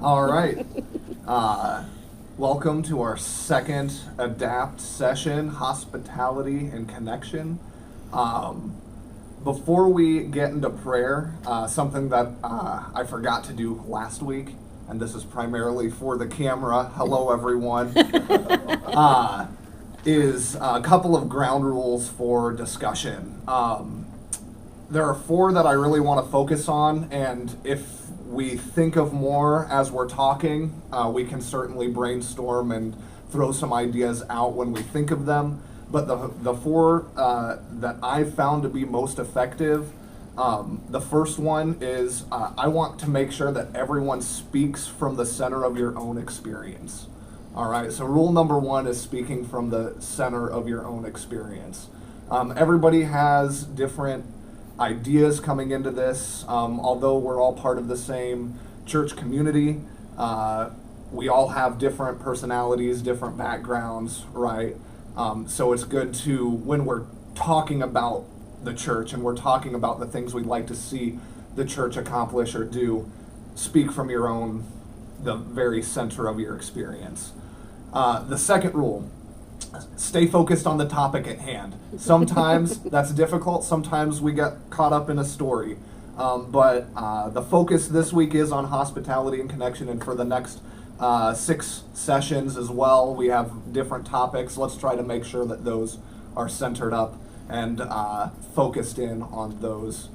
All right. Welcome to our second ADAPT session, Hospitality and Connection. Before we get into prayer, something that I forgot to do last week, and this is primarily for the camera, hello everyone, is a couple of ground rules for discussion. There are four that I really want to focus on, and if we think of more as we're talking, we can certainly brainstorm and throw some ideas out when we think of them. But the four that I've found to be most effective, the first one is I want to make sure that everyone speaks from the center of your own experience. All right, so rule number one is speaking from the center of your own experience. Everybody has different ideas coming into this. Although we're all part of the same church community, we all have different personalities, different backgrounds, right? So it's good to, when we're talking about the church and we're talking about the things we'd like to see the church accomplish or do, speak from your own, the very center of your experience. The second rule, stay focused on the topic at hand. Sometimes that's difficult. Sometimes we get caught up in a story. But the focus this week is on hospitality and connection, and for the next 6 sessions as well, we have different topics. Let's try to make sure that those are centered up and focused in on those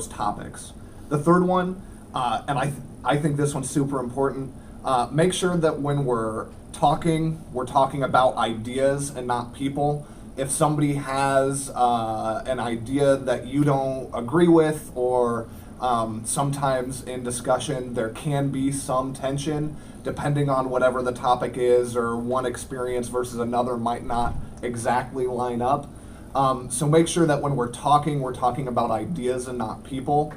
topics. The third one, and I think this one's super important, make sure that when we're talking about ideas and not people. If somebody has an idea that you don't agree with, or sometimes in discussion there can be some tension depending on whatever the topic is, or one experience versus another might not exactly line up. So make sure that when we're talking about ideas and not people.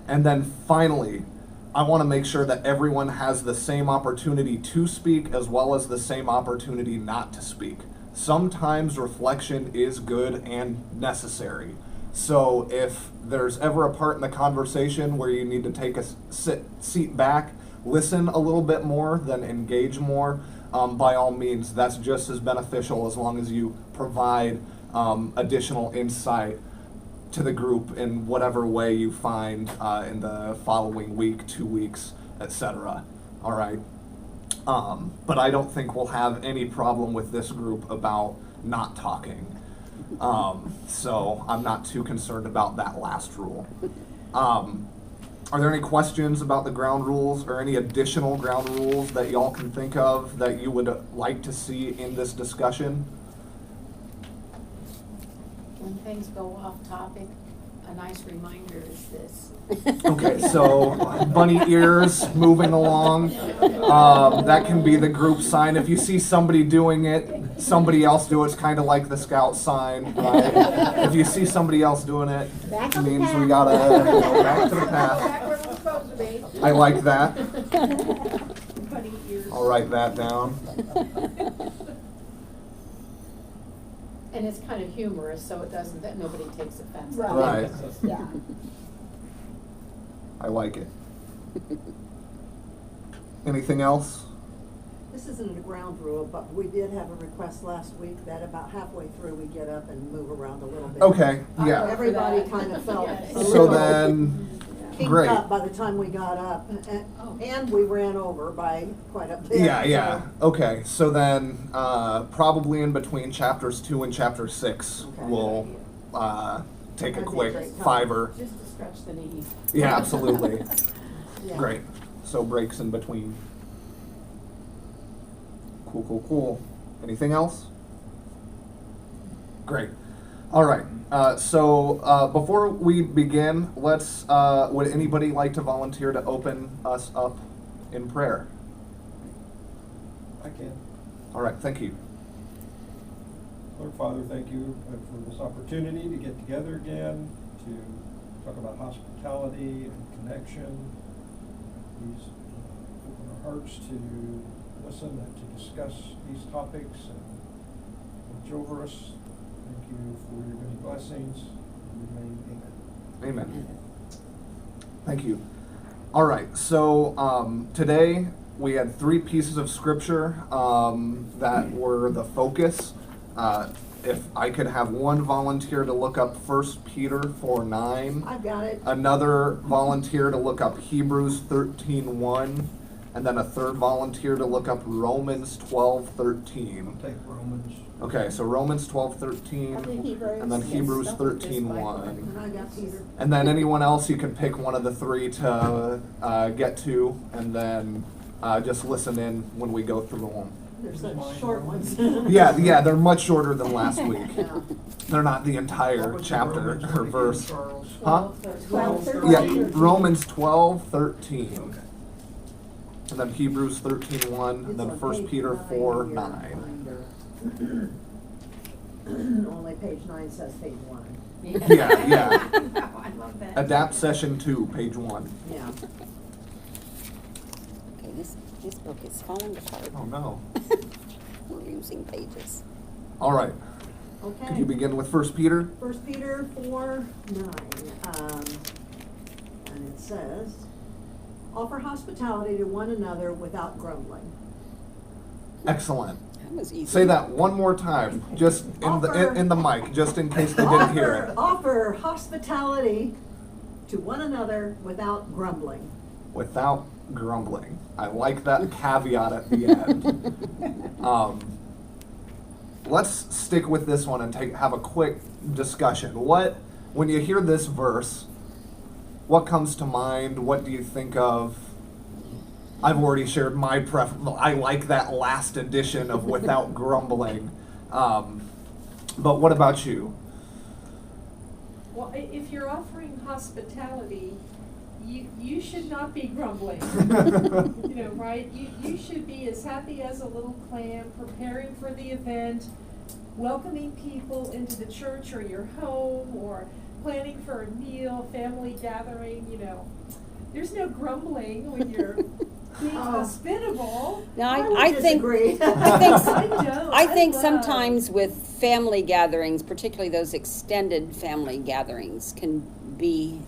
And then finally, I want to make sure that everyone has the same opportunity to speak as well as the same opportunity not to speak. Sometimes reflection is good and necessary. So if there's ever a part in the conversation where you need to take a seat back, listen a little bit more than engage more, by all means, that's just as beneficial as long as you provide additional insight to the group in whatever way you find in the following week, 2 weeks, etc. All right. But I don't think we'll have any problem with this group about not talking. So I'm not too concerned about that last rule. Are there any questions about the ground rules or any additional ground rules that y'all can think of that you would like to see in this discussion? When things go off topic, a nice reminder is this. Okay, so bunny ears moving along. That can be the group sign. If you see somebody doing it, somebody else do it. It's kind of like the scout sign, right? If you see somebody else doing it, it means we gotta go back to the path. Back where we're supposed to be. I like that. Bunny ears. I'll write that down. And it's kind of humorous, so it doesn't, that nobody takes offense. Right. Yeah. I like it. Anything else? This isn't a ground rule, but we did have a request last week that about halfway through we get up and move around a little bit. Okay, yeah. Everybody kind of felt Yes. a So little then, kinked great. up by the time we got up, and we ran over by quite a bit. Yeah. so- Okay, so then probably in between chapters 2 and chapter 6, Okay. we'll take a That'd be quick great time. fiver. Just to stretch the knees. Yeah, absolutely. Yeah. Great. So breaks in between. Cool. Anything else? Great. All right. So before we begin, let's. Would anybody like to volunteer to open us up in prayer? I can. All right. Thank you. Lord Father, thank you for this opportunity to get together again, to talk about hospitality and connection. Please open our hearts to listen and to discuss these topics and watch over us. Thank you for your many blessings. Amen. Amen. Thank you. All right, so today we had 3 pieces of scripture that were the focus. If I could have one volunteer to look up 1 Peter 4:9, I've got it. another volunteer to look up Hebrews 13:1, and then a third volunteer to look up Romans 12:13. Take Romans. Okay, so Romans 12:13, I think Hebrews, and then yes, Hebrews don't put this 13:1. And I got Peter. And then anyone else, you can pick one of the 3 to get to, and then just listen in when we go through them. They're such short ones. Yeah, they're much shorter than last week. Yeah. They're not the What entire was the chapter Romans or one verse. again, Charles? Huh? 12:13. Yeah, Romans 12:13, Okay. and then Hebrews 13:1, and then It's on 1 page Peter 9 4:9. binder. Only page 9 says page 1. Yeah. I love that. Adapt session 2, page 1. Yeah. Okay, this book is falling apart. Oh no. We're losing pages. All right. Okay. Could you begin with 1 Peter? 1 Peter 4:9, and it says, offer hospitality to one another without grumbling. Excellent. That was easy. Say that one more time, just in the mic, just in case they didn't hear it. Offer hospitality to one another without grumbling. Without grumbling. I like that caveat at the end. Let's stick with this one and have a quick discussion. When you hear this verse, what comes to mind? What do you think of? I've already shared my I like that last edition of without grumbling. But what about you? Well, if you're offering hospitality, you should not be grumbling. You know, right? You should be as happy as a little clam, preparing for the event, welcoming people into the church or your home, or planning for a meal, family gathering, you know. There's no grumbling when you're being hospitable. Now, would I think disagree. I think love- sometimes with family gatherings, particularly those extended family gatherings, can be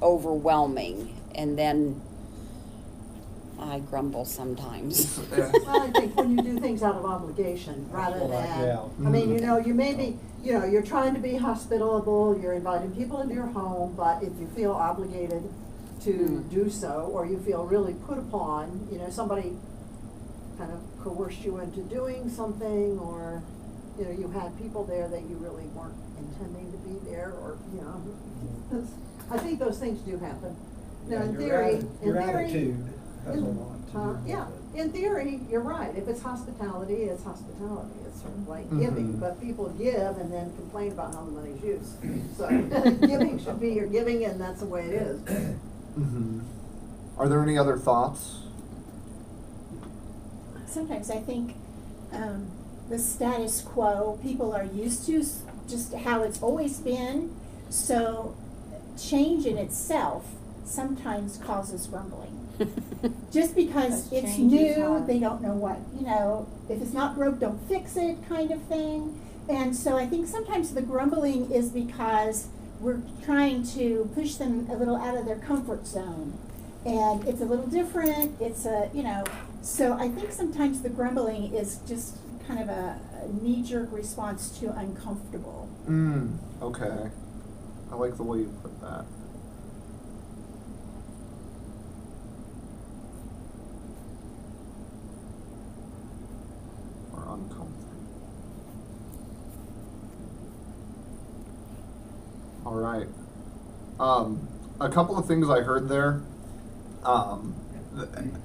overwhelming, and then I grumble sometimes. Well, I think when you do things out of obligation rather Well, than, yeah. I mean, you know, you may be, you know, you're trying to be hospitable, you're inviting people into your home, but if you feel obligated to do so, or you feel really put upon, you know, somebody kind of coerced you into doing something, or, you know, you had people there that you really weren't intending to be there, or, you know, I think those things do happen. Now, in theory, Your attitude has a in- lot to do with yeah, it. in theory, you're right. If it's hospitality, it's hospitality. It's sort of like Mhm. giving, but people give and then complain about how the money's used. So giving should be your giving, and that's the way it is. Mhm. Are there any other thoughts? Sometimes I think the status quo, people are used to just how it's always been, so change in itself sometimes causes grumbling. Just because Because it's change is new, hard. they don't know what, you know, if it's not broke, don't fix it kind of thing. And so I think sometimes the grumbling is because we're trying to push them a little out of their comfort zone. And it's a little different, it's a, you know, so I think sometimes the grumbling is just kind of a knee-jerk response to uncomfortable. Okay. I like the way you put that. Or uncomfortable. All right. A couple of things I heard there.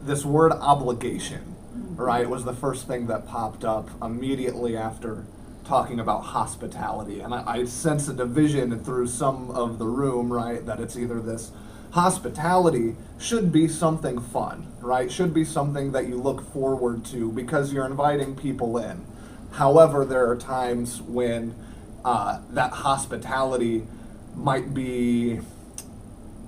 This word obligation, right, was the first thing that popped up immediately after talking about hospitality. And I sense a division through some of the room, right, that it's either this hospitality should be something fun, right, should be something that you look forward to because you're inviting people in. However, there are times when that hospitality might be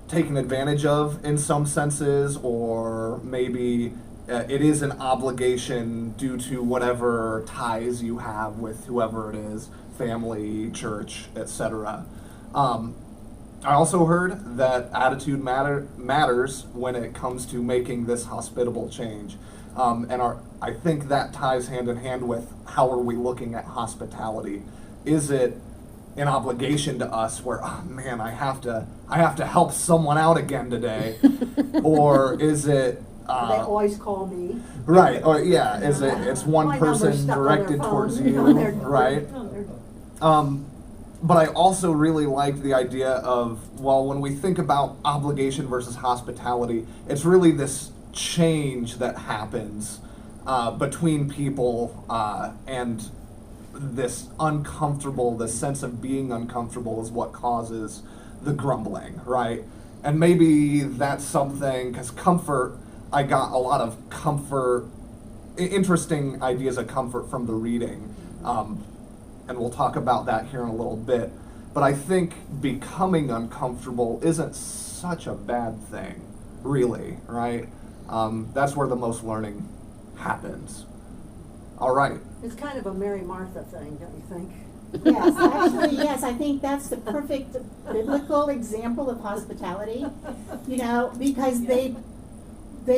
taken advantage of in some senses, or maybe it is an obligation due to whatever ties you have with whoever it is, family, church, etc. I also heard that attitude matters when it comes to making this hospitable change. I think that ties hand in hand with how are we looking at hospitality. Is it an obligation to us where, oh man, I have to help someone out again today? Or is it They always call me. right, or yeah, is it's one My number's person stuck on their directed phone, towards you you, know, they're- right? But I also really liked the idea of, well, when we think about obligation versus hospitality, it's really this change that happens between people and this sense of being uncomfortable is what causes the grumbling, right? And maybe that's something, because comfort, I got a lot of interesting ideas of comfort from the reading. And we'll talk about that here in a little bit. But I think becoming uncomfortable isn't such a bad thing, really, right? That's where the most learning happens. All right. It's kind of a Mary Martha thing, don't you think? Yes, actually, yes, I think that's the perfect biblical example of hospitality, you know, because they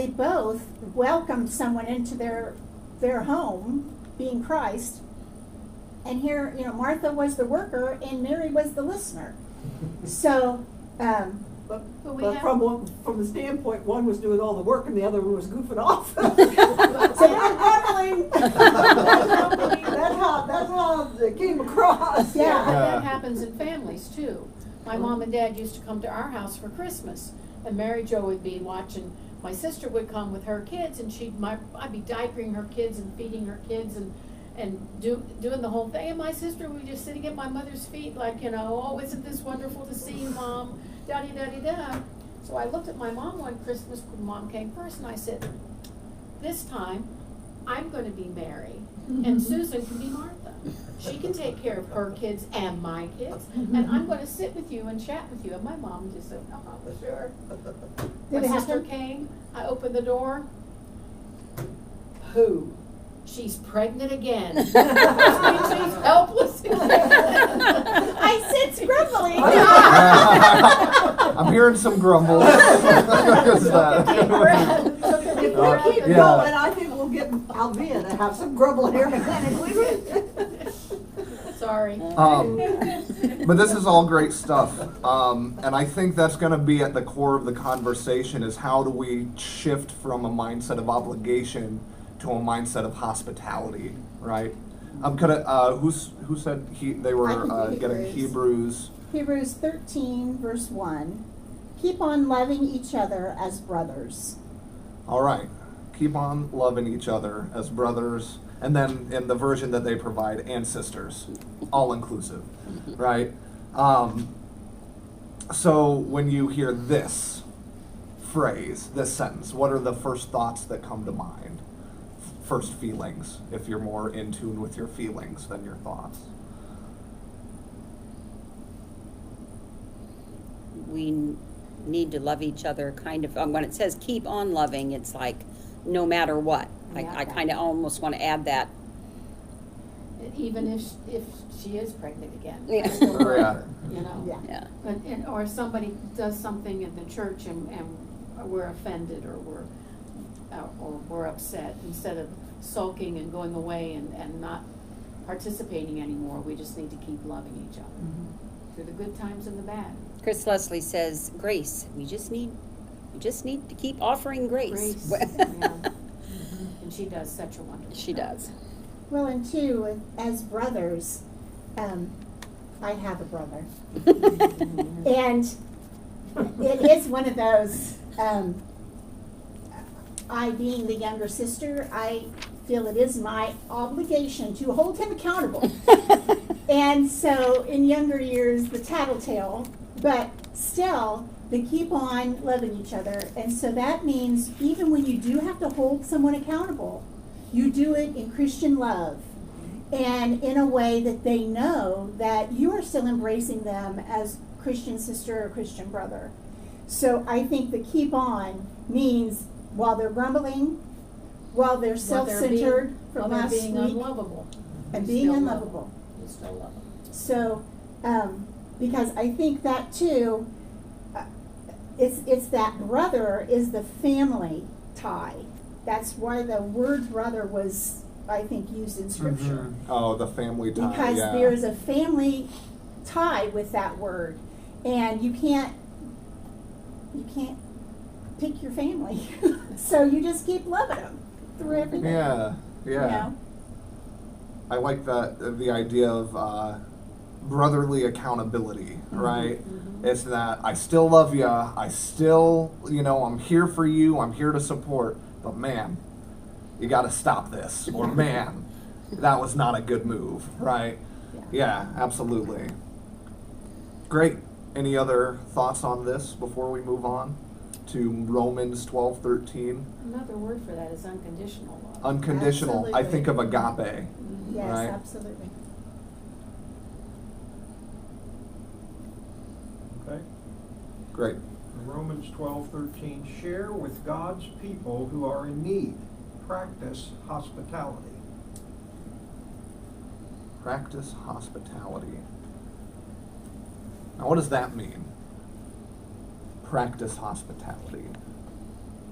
both welcomed someone into their home, being Christ. And here, you know, Martha was the worker and Mary was the listener. So, But we have- from the standpoint, one was doing all the work and the other one was goofing off. So they were grumbling. That's how it came across. Yeah. And Yeah. that happens in families too. My mom and dad used to come to our house for Christmas, and Mary Jo would be watching. My sister would come with her kids, and I'd be diapering her kids and feeding her kids and doing the whole thing. And my sister would be just sitting at my mother's feet, like, you know, oh, isn't this wonderful to see, Mom? Da-di-da-di-da. So I looked at my mom one Christmas when Mom came first, and I said, this time, I'm going to be Mary, and Susan can be Martha. She can take care of her kids and my kids, and I'm going to sit with you and chat with you. And my mom just said, oh, for sure. Did My it sister happen? came, I opened the door. Who? She's pregnant again. She's helpless again. I sense grumbling. I'm hearing some grumbles. Is that- If we keep Yeah. going, I think we'll get Alvia to have some grumble here in a minute. Sorry. But this is all great stuff, and I think that's going to be at the core of the conversation: is how do we shift from a mindset of obligation to a mindset of hospitality, right? Who said they I were can do getting Hebrews? Hebrews 13, verse 1. Keep on loving each other as brothers. All right, keep on loving each other as brothers, and then in the version that they provide, and sisters, all inclusive, right? So when you hear this phrase, this sentence, what are the first thoughts that come to mind? First feelings, if you're more in tune with your feelings than your thoughts. We need to love each other kind of, when it says keep on loving, it's like no matter what. Yeah. I kind of almost want to add that. Even if she is pregnant again. Yeah. I still love Yeah. her, you know? Yeah. Yeah. Or somebody does something in the church and we're offended or we're upset, instead of sulking and going away and not participating anymore, we just need to keep loving each other through the good times and the bad. Chris Leslie says grace. We just need to keep offering grace. Grace, yeah. And she does such a wonderful She job. does. Well, and two, as brothers, I have a brother. And it is one of those, I being the younger sister, I feel it is my obligation to hold him accountable. And so in younger years, the tattletale, but still, they keep on loving each other. And so that means even when you do have to hold someone accountable, you do it in Christian love and in a way that they know that you are still embracing them as Christian sister or Christian brother. So I think the keep on means while they're grumbling, while they're self-centered from While last they're being week, unlovable. and you being still love unlovable. them. You still love them. So Because I think that too, it's that brother is the family tie. That's why the word brother was, I think, used in scripture. Mhm. Oh, the family tie. Because yeah. there's a family tie with that word, and you can't pick your family. So you just keep loving them through everything. Yeah, yeah. You know? I like the idea of brotherly accountability, right? It's that I still love you. I still, I'm here for you. I'm here to support. But man, you got to stop this. Or man, that was not a good move, right? Yeah, absolutely. Great. Any other thoughts on this before we move on to Romans 12:13? Another word for that is unconditional love. Unconditional. I think of agape. Yes, Right. absolutely. Okay. Great. Romans 12:13, share with God's people who are in need. Practice hospitality. Practice hospitality. Now, what does that mean? Practice hospitality.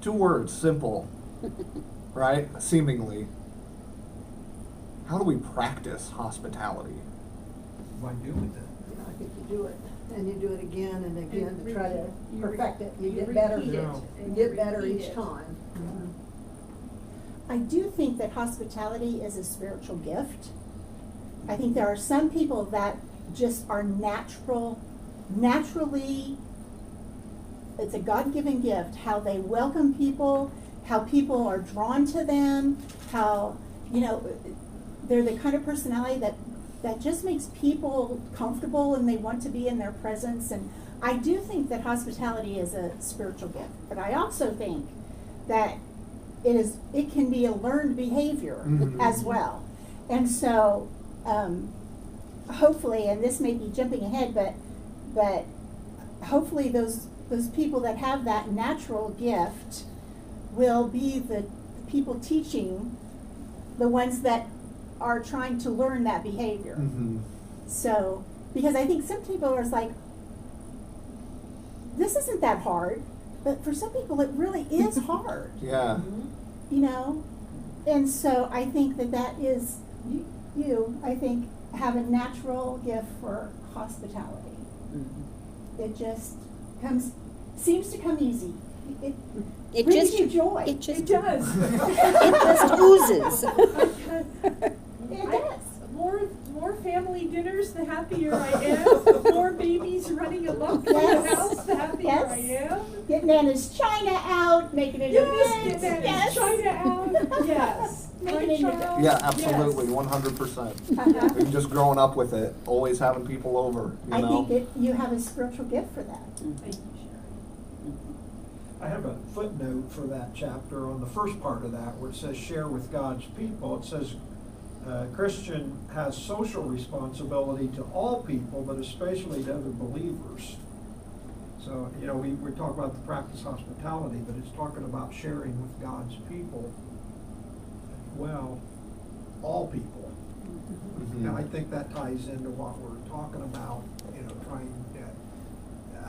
2 words, simple, right? Seemingly. How do we practice hospitality? By doing it. I think you do it, and you do it again and again And to try to you perfect it. You you get better. repeat it, Yeah. You and get you better repeat each it. time. I do think that hospitality is a spiritual gift. I think there are some people that just are naturally, it's a God-given gift, how they welcome people, how people are drawn to them, how, they're the kind of personality that just makes people comfortable and they want to be in their presence. And I do think that hospitality is a spiritual gift, but I also think that it can be a learned behavior Mhm. as well. And so, hopefully, and this may be jumping ahead, but hopefully those people that have that natural gift will be the people teaching the ones that are trying to learn that behavior. Mm-hmm. So, because I think some people are like, this isn't that hard, but for some people it really is hard, Yeah. And so I think that is, I think, have a natural gift for hospitality. It just seems to come easy. It brings you joy. It just, It does. it just oozes. It does. More family dinners, the happier I am. More babies running amok in the Yes. house, the happier Yes. I am. Getting Nana's china out, making it Yes, a get that China out. Yes. Making Right, it a Charles? Yeah, absolutely, Yes. 100%. Uh-huh. And just growing up with it, always having people over, I think you have a spiritual gift for that. Thank you, Sharon. I have a footnote for that chapter on the first part of that where it says share with God's people. It says Christian has social responsibility to all people, but especially to other believers. So, we talk about the practice hospitality, but it's talking about sharing with God's people. Well, all people. Mhm. And I think that ties into what we're talking about, trying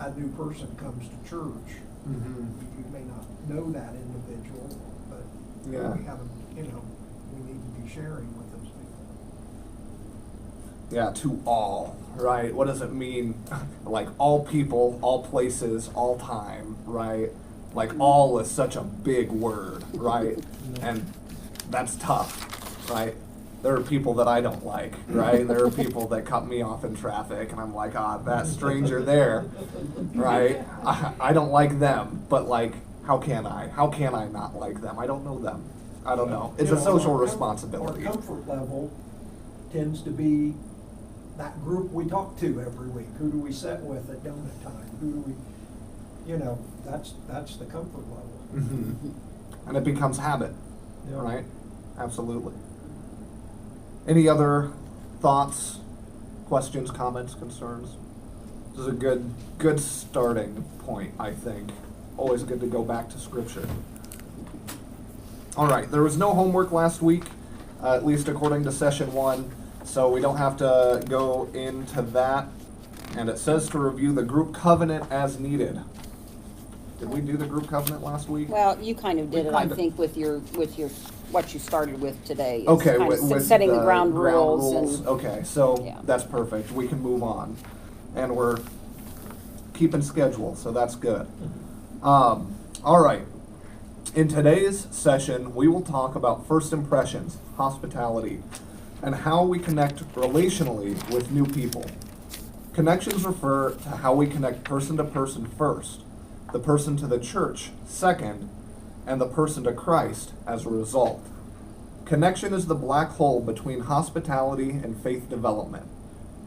a new person comes to church. Mhm. You may not know that individual, but Yeah. we haven't, we need to be sharing with those people. Yeah, to all, right? What does it mean? Like all people, all places, all time, right? Like all is such a big word, right? And that's tough, right? There are people that I don't like, right? There are people that cut me off in traffic and I'm like, that stranger there, right? I don't like them, but like, how can I? How can I not like them? I don't know them. I don't know. It's a social responsibility. Our comfort level tends to be that group we talk to every week. Who do we sit with at donut time? Who do we, that's the comfort level. Mhm. And it becomes habit, Yeah. right? Absolutely. Any other thoughts, questions, comments, concerns? This is a good starting point, I think. Always good to go back to scripture. All right, there was no homework last week, at least according to session 1, so we don't have to go into that. And it says to review the group covenant as needed. Did we do the group covenant last week? Well, you kind of did We it, I kind of- think, with your, what you started with today. It's Okay, kind of with setting the ground rules and, Okay, so Yeah. that's perfect. We can move on. And we're keeping schedule, so that's good. All right. In today's session, we will talk about first impressions, hospitality, and how we connect relationally with new people. Connections refer to how we connect person to person first, the person to the church second, and the person to Christ as a result. Connection is the black hole between hospitality and faith development.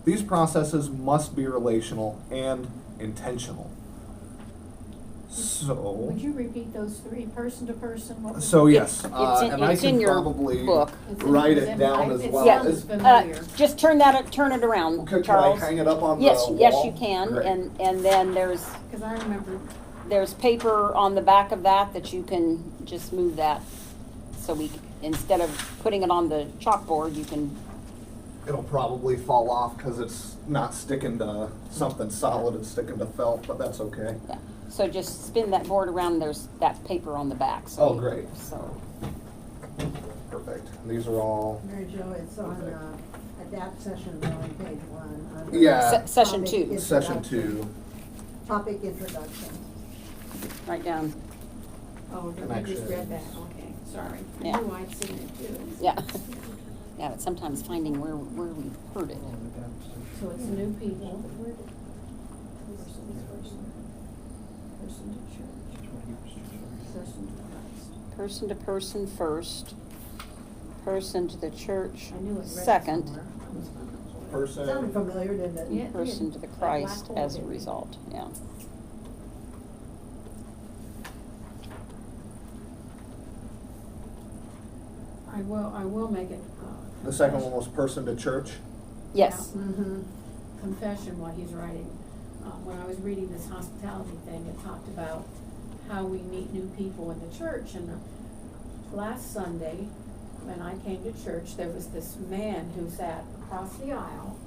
These processes must be relational and intentional. So, Would you repeat those three, person to person? What was so it? yes, and I it's in can your probably book. It's in- write it's it in down my- as it well. sounds As- familiar. Just turn it around, Can I Charles. hang it up on the Yes, wall? yes, you can, Great. and then there's Cause I remember, paper on the back of that you can just move that. So instead of putting it on the chalkboard, you can, It'll probably fall off because it's not sticking to something solid, it's sticking to felt, but that's okay. yeah. So just spin that board around, there's that paper on the back, so. Oh, great. So, Perfect. These are all, Mary Jo, it's on, adapt session on page 1. under Yeah. Session topic 2. session introduction. 2. Topic introduction. write down, oh, you just Connection. read that, okay, sorry. I Yeah. knew I'd seen it too. yeah. Yeah, but sometimes finding where we've heard it. So it's new people. Person to church, person to Christ. Person to person first, person to the church I knew it read it second, somewhere. Person. Sounded familiar, didn't it? Yeah. person to the That Christ black hole as a did. result, yeah. I will make it, The second one was person to church. Yes, Mm-hmm. confession what he's writing. When I was reading this hospitality thing, it talked about how we meet new people in the church. And last Sunday, when I came to church, there was this man who sat across the aisle.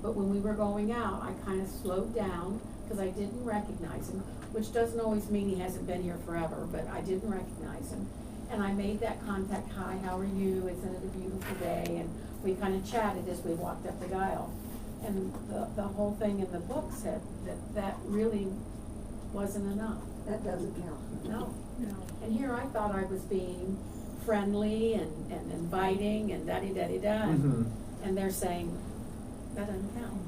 But when we were going out, I kind of slowed down because I didn't recognize him, which doesn't always mean he hasn't been here forever, but I didn't recognize him. And I made that contact, hi, how are you? Isn't it a beautiful day? And we kind of chatted as we walked up the aisle. And the whole thing in the book said that really wasn't enough. That doesn't count. No. And here I thought I was being friendly and inviting and da-di-da-di-da. And they're saying, that doesn't count,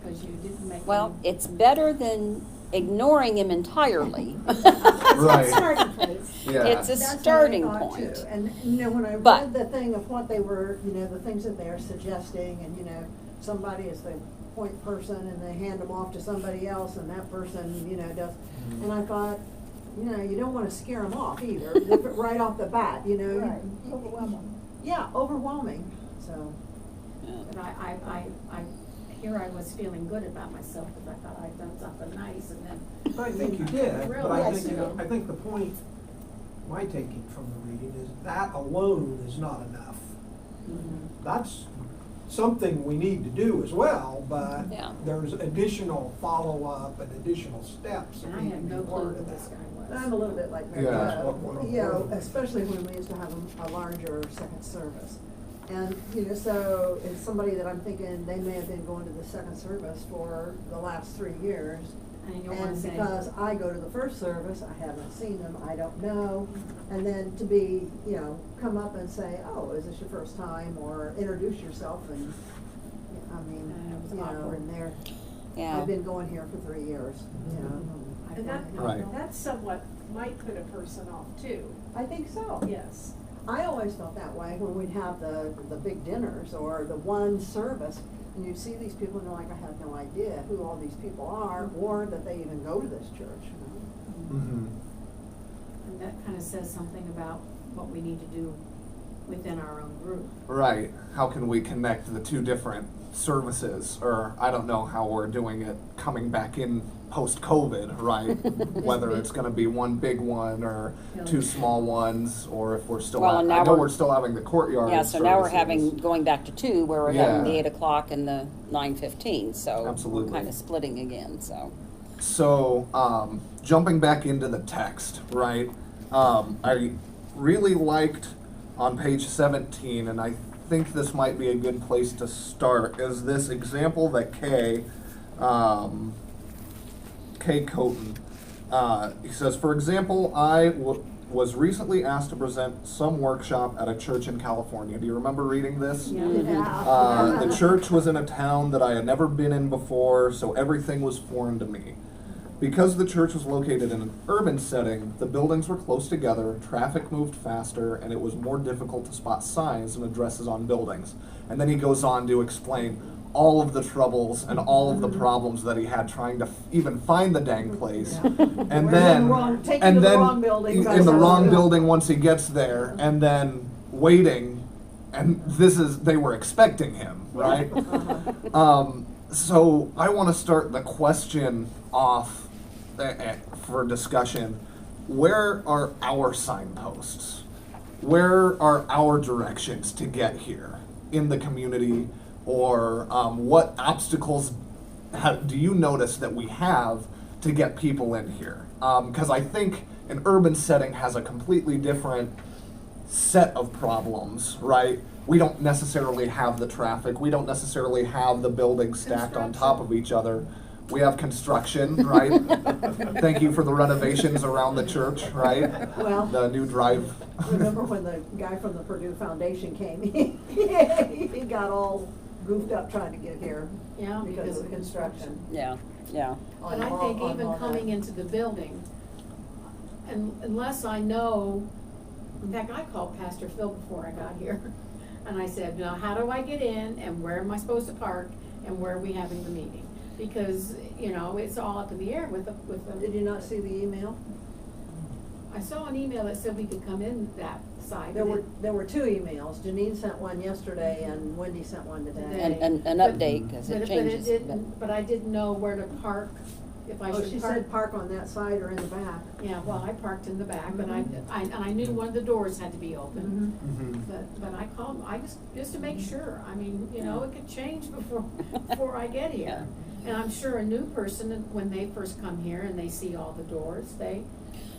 because you didn't make. well, any- it's better than ignoring him entirely. Right. Starting place. Yeah. It's a That's what I starting thought, point. too. And, when I But- read the thing of what they were, the things that they're suggesting, and, somebody is the point person, and they hand them off to somebody else, and that person, does, and I thought, you don't wanna scare them off either, right off the bat, Right, overwhelming. Yeah, overwhelming, so. But here I was feeling good about myself, because I thought I'd done something nice, and then. I think you did, but I Really? think, Yes. I think the point, my taking from the reading is that alone is not enough. That's something we need to do as well, but Yeah. there's additional follow-up and additional steps that And I need had to no be clue part who of this that. guy I'm was. a little bit like Mary Yeah. Jo, especially when we used to have a larger second service. And, so it's somebody that I'm thinking they may have been going to the second service for the last 3 years. And you don't wanna And say. because I go to the first service, I haven't seen them, I don't know. And then to be, come up and say, oh, is this your first time? Or introduce yourself and, it was awkward. and they're, Yeah. I've been going here for 3 years, I And that, thought, Right. that's somewhat might put a person off too, I think so. yes. I always felt that way when we'd have the big dinners or the one service, and you'd see these people and you're like, I have no idea who all these people are, or that they even go to this church. Mm-hmm. And that kind of says something about what we need to do within our own group. Right. How can we connect the two different services? Or I don't know how we're doing it coming back in post-COVID, right? Whether it's gonna be one big one or two small ones, or if we're still, Well, and I now know we're- we're still having the courtyard Yeah, so now we're services. having, going back to 2, where we're having the Yeah. 8 o'clock and the 9:15, so. Absolutely. We're kind of splitting again, so. So, jumping back into the text, right? I really liked on page 17, and I think this might be a good place to start, is this example that Kay Coton, he says, for example, I was recently asked to present some workshop at a church in California. Do you remember reading this? Yeah. The church was in a town that I had never been in before, so everything was foreign to me. Because the church was located in an urban setting, the buildings were close together, traffic moved faster, and it was more difficult to spot signs and addresses on buildings. And then he goes on to explain all of the troubles and all of the problems that he had trying to even find the dang place. Yeah. And We're then, in the wrong- taken and to the then wrong building, in tries the to wrong build. building once he gets there, and then waiting, and they were expecting him, right? So I want to start the question off for discussion. Where are our signposts? Where are our directions to get here in the community? Or what obstacles do you notice that we have to get people in here? Because I think an urban setting has a completely different set of problems, right? We don't necessarily have the traffic. We don't necessarily have the buildings stacked on top of each other. We have construction, right? Thank you for the renovations around the church, right? Well, The new drive. remember when the guy from the Purdue Foundation came, he got all goofed up trying to get here Yeah, because of the construction. Yeah, yeah. But I think even coming into the building, and unless I know, in fact, I called Pastor Phil before I got here. And I said, now how do I get in and where am I supposed to park and where are we having the meeting? Because, you know, it's all up in the air with the. Did you not see the email? I saw an email that said we could come in that side. There were two emails. Janine sent one yesterday and Wendy sent one today. And an But- update, because but it it changes. didn't, but I didn't know where to park, if I Oh, should she park. said park on that side or in the back. Yeah, well, I parked in the back, but Mhm. I knew one of the doors had to be open. Mhm. But I called, just to make sure, I mean, you know, it could change before I get here. And I'm sure a new person, when they first come here and they see all the doors, they,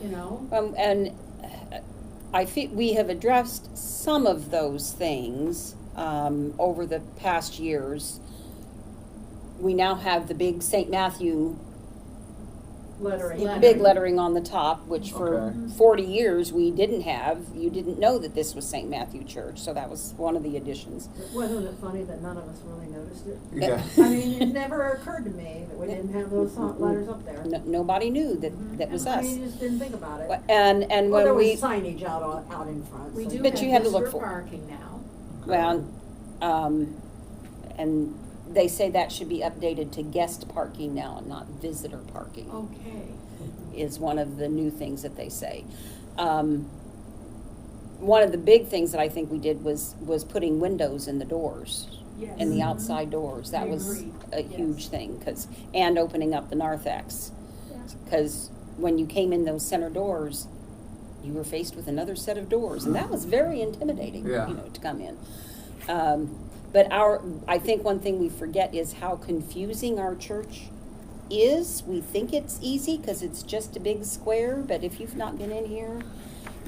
you know. And I think we have addressed some of those things over the past years. We now have the big St. Matthew Lettering. big lettering on the top, which for Okay. 40 years we didn't have. You didn't know that this was St. Matthew Church, so that was one of the additions. Wasn't it funny that none of us really noticed it? Yeah. I mean, it never occurred to me that we didn't have those letters up there. Nobody knew that was I us. mean, you just didn't think about it. And Well, there when was we, signage out in front. We so do But you had have to look visitor for it. parking now. well, and they say that should be updated to guest parking now and not visitor parking. Okay. Is one of the new things that they say. One of the big things that I think we did was putting windows in the doors, in the Yes. outside doors. That I was agree. a Yes. huge thing, and opening up the narthex. Because when you came in those center doors, you were faced with another set of doors, and that was very intimidating, Yeah. to come in. But I think one thing we forget is how confusing our church is. We think it's easy because it's just a big square, but if you've not been in here,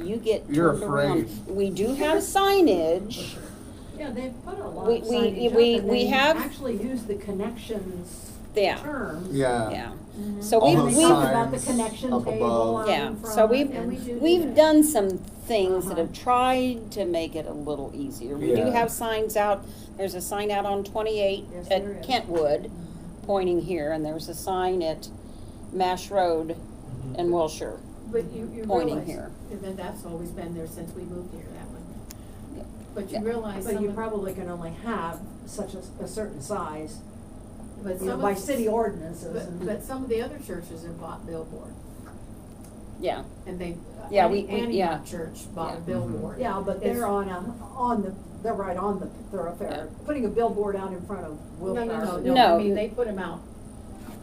you get You're turned around. afraid. We do have signage. Yeah, they've put a lot We- of we- signage up we- and we they have- actually use the connections Yeah. terms. Yeah. Yeah. Mhm. So All we've, those They talk about the signs connection up table above. out Yeah, in so front we've- And we and- do we've that. done some things that Uh-huh. have tried to make it a little easier. We do Yeah. have signs out. There's a sign out on 28 Yes, there at is. Kentwood pointing here, and there's a sign at Mash Road in Wilshire. But you Pointing realize here. that that's always been there since we moved here, that one. Yeah. But you Yeah. realize some But you of- probably can only have such a certain size, but you know, some by of- city ordinances. But some of the other churches have bought billboard, Yeah, and they, Yeah, Antioch yeah. Church bought a Yeah. billboard. Yeah, but It's- they're they're right on the thoroughfare. Putting a billboard out in front of No, Wilshire. no, no, No. no, I mean, they put them out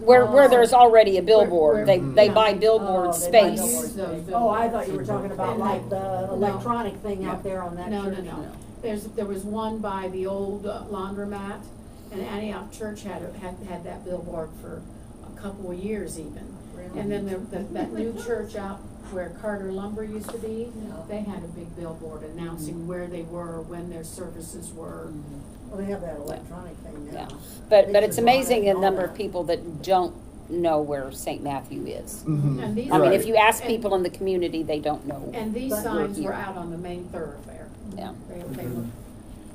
where there's already a billboard, Where- they yeah. buy billboard Oh, they buy space. billboard Use those space. Oh, I billboards. thought you were talking about And like the no. electronic thing out there on that No, church. no, no. There was one by the old laundromat, and Antioch Church had that billboard for a couple of years even. Really? And then that new church out where Carter Lumber used to be, they had a big billboard announcing where they were, when their services were. Well, they have that electronic thing now. Yeah, but They it's should buy amazing it the and all number of that. people that don't know where St. Matthew is. Mhm. And these I mean, Right. if you ask and- people in the community, they don't know. And these But signs we're were here. out on the main thoroughfare. Yeah. They were,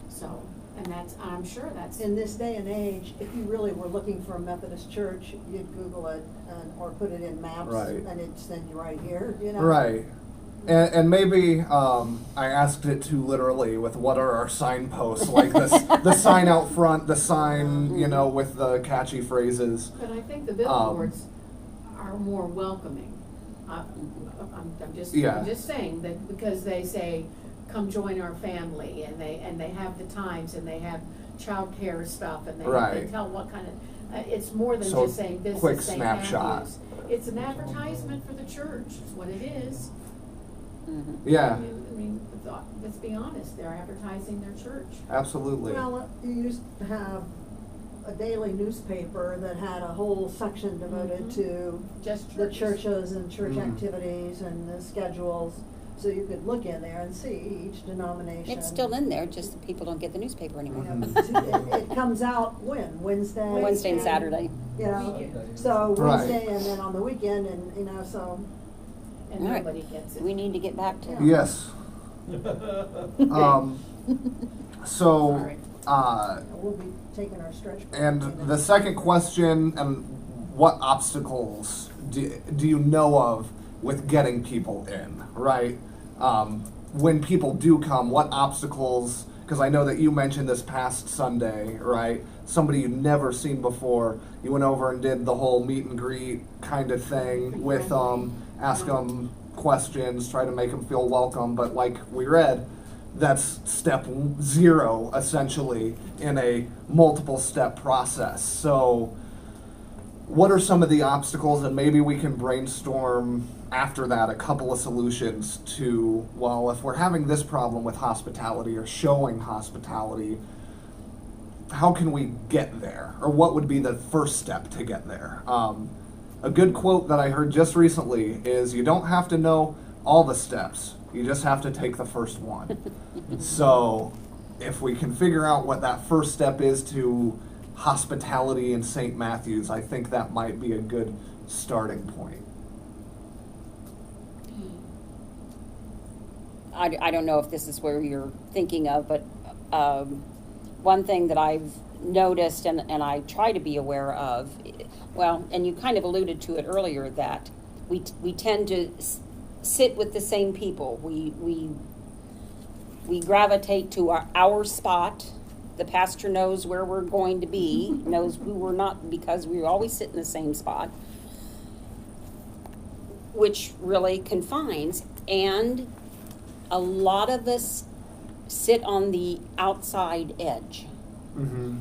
so, and that's, I'm sure that's. In this day and age, if you really were looking for a Methodist church, you'd Google it or put it in maps, Right. and it'd send you right here, you know? Right. And maybe I asked it too literally with what are our signposts, like this, the sign out front, the sign, you know, with the catchy phrases. But I think the billboards are more welcoming. I'm Yeah. I'm just saying that because they say, come join our family, and they have the times, and they have childcare stuff, and they Right. tell what kind of, it's more than So, just saying this quick is St. snapshot. Matthew's. It's an advertisement for the church, is what it is. Mhm. Yeah, I mean, let's be honest, they're advertising their church. absolutely. Well, you used to have a daily newspaper that had a whole section devoted Mhm. to Just the churches. churches and church Mm. activities and the schedules, so you could look in there and see each denomination. It's still in there, just that people don't get the newspaper You anymore. know, it comes out when, Wednesday? Wednesday and Saturday. You know, Weekend. so Right. Wednesday and then on the weekend and, you know, so. And All right. nobody gets it. We need to get back to. Yes. So, Sorry. We'll be taking our stretch. break. and the second question, and what obstacles do you know of with getting people in, right? When people do come, what obstacles, because I know that you mentioned this past Sunday, right? Somebody you'd never seen before, you went over and did the whole meet and greet kind of thing with them, ask them questions, try to make them feel welcome, but like we read, that's step 0 essentially in a multiple step process. So what are some of the obstacles, and maybe we can brainstorm after that a couple of solutions to, well, if we're having this problem with hospitality or showing hospitality, how can we get there, or what would be the first step to get there? A good quote that I heard just recently is, you don't have to know all the steps, you just have to take the first one. So if we can figure out what that first step is to hospitality in St. Matthew's, I think that might be a good starting point. I don't know if this is where you're thinking of, but one thing that I've noticed and I try to be aware of, well, and you kind of alluded to it earlier, that we tend to sit with the same people. We gravitate to our spot. The pastor knows where we're going to be, knows who we're not, because we always sit in the same spot, which really confines. And a lot of us sit on the outside edge. Mm-hmm.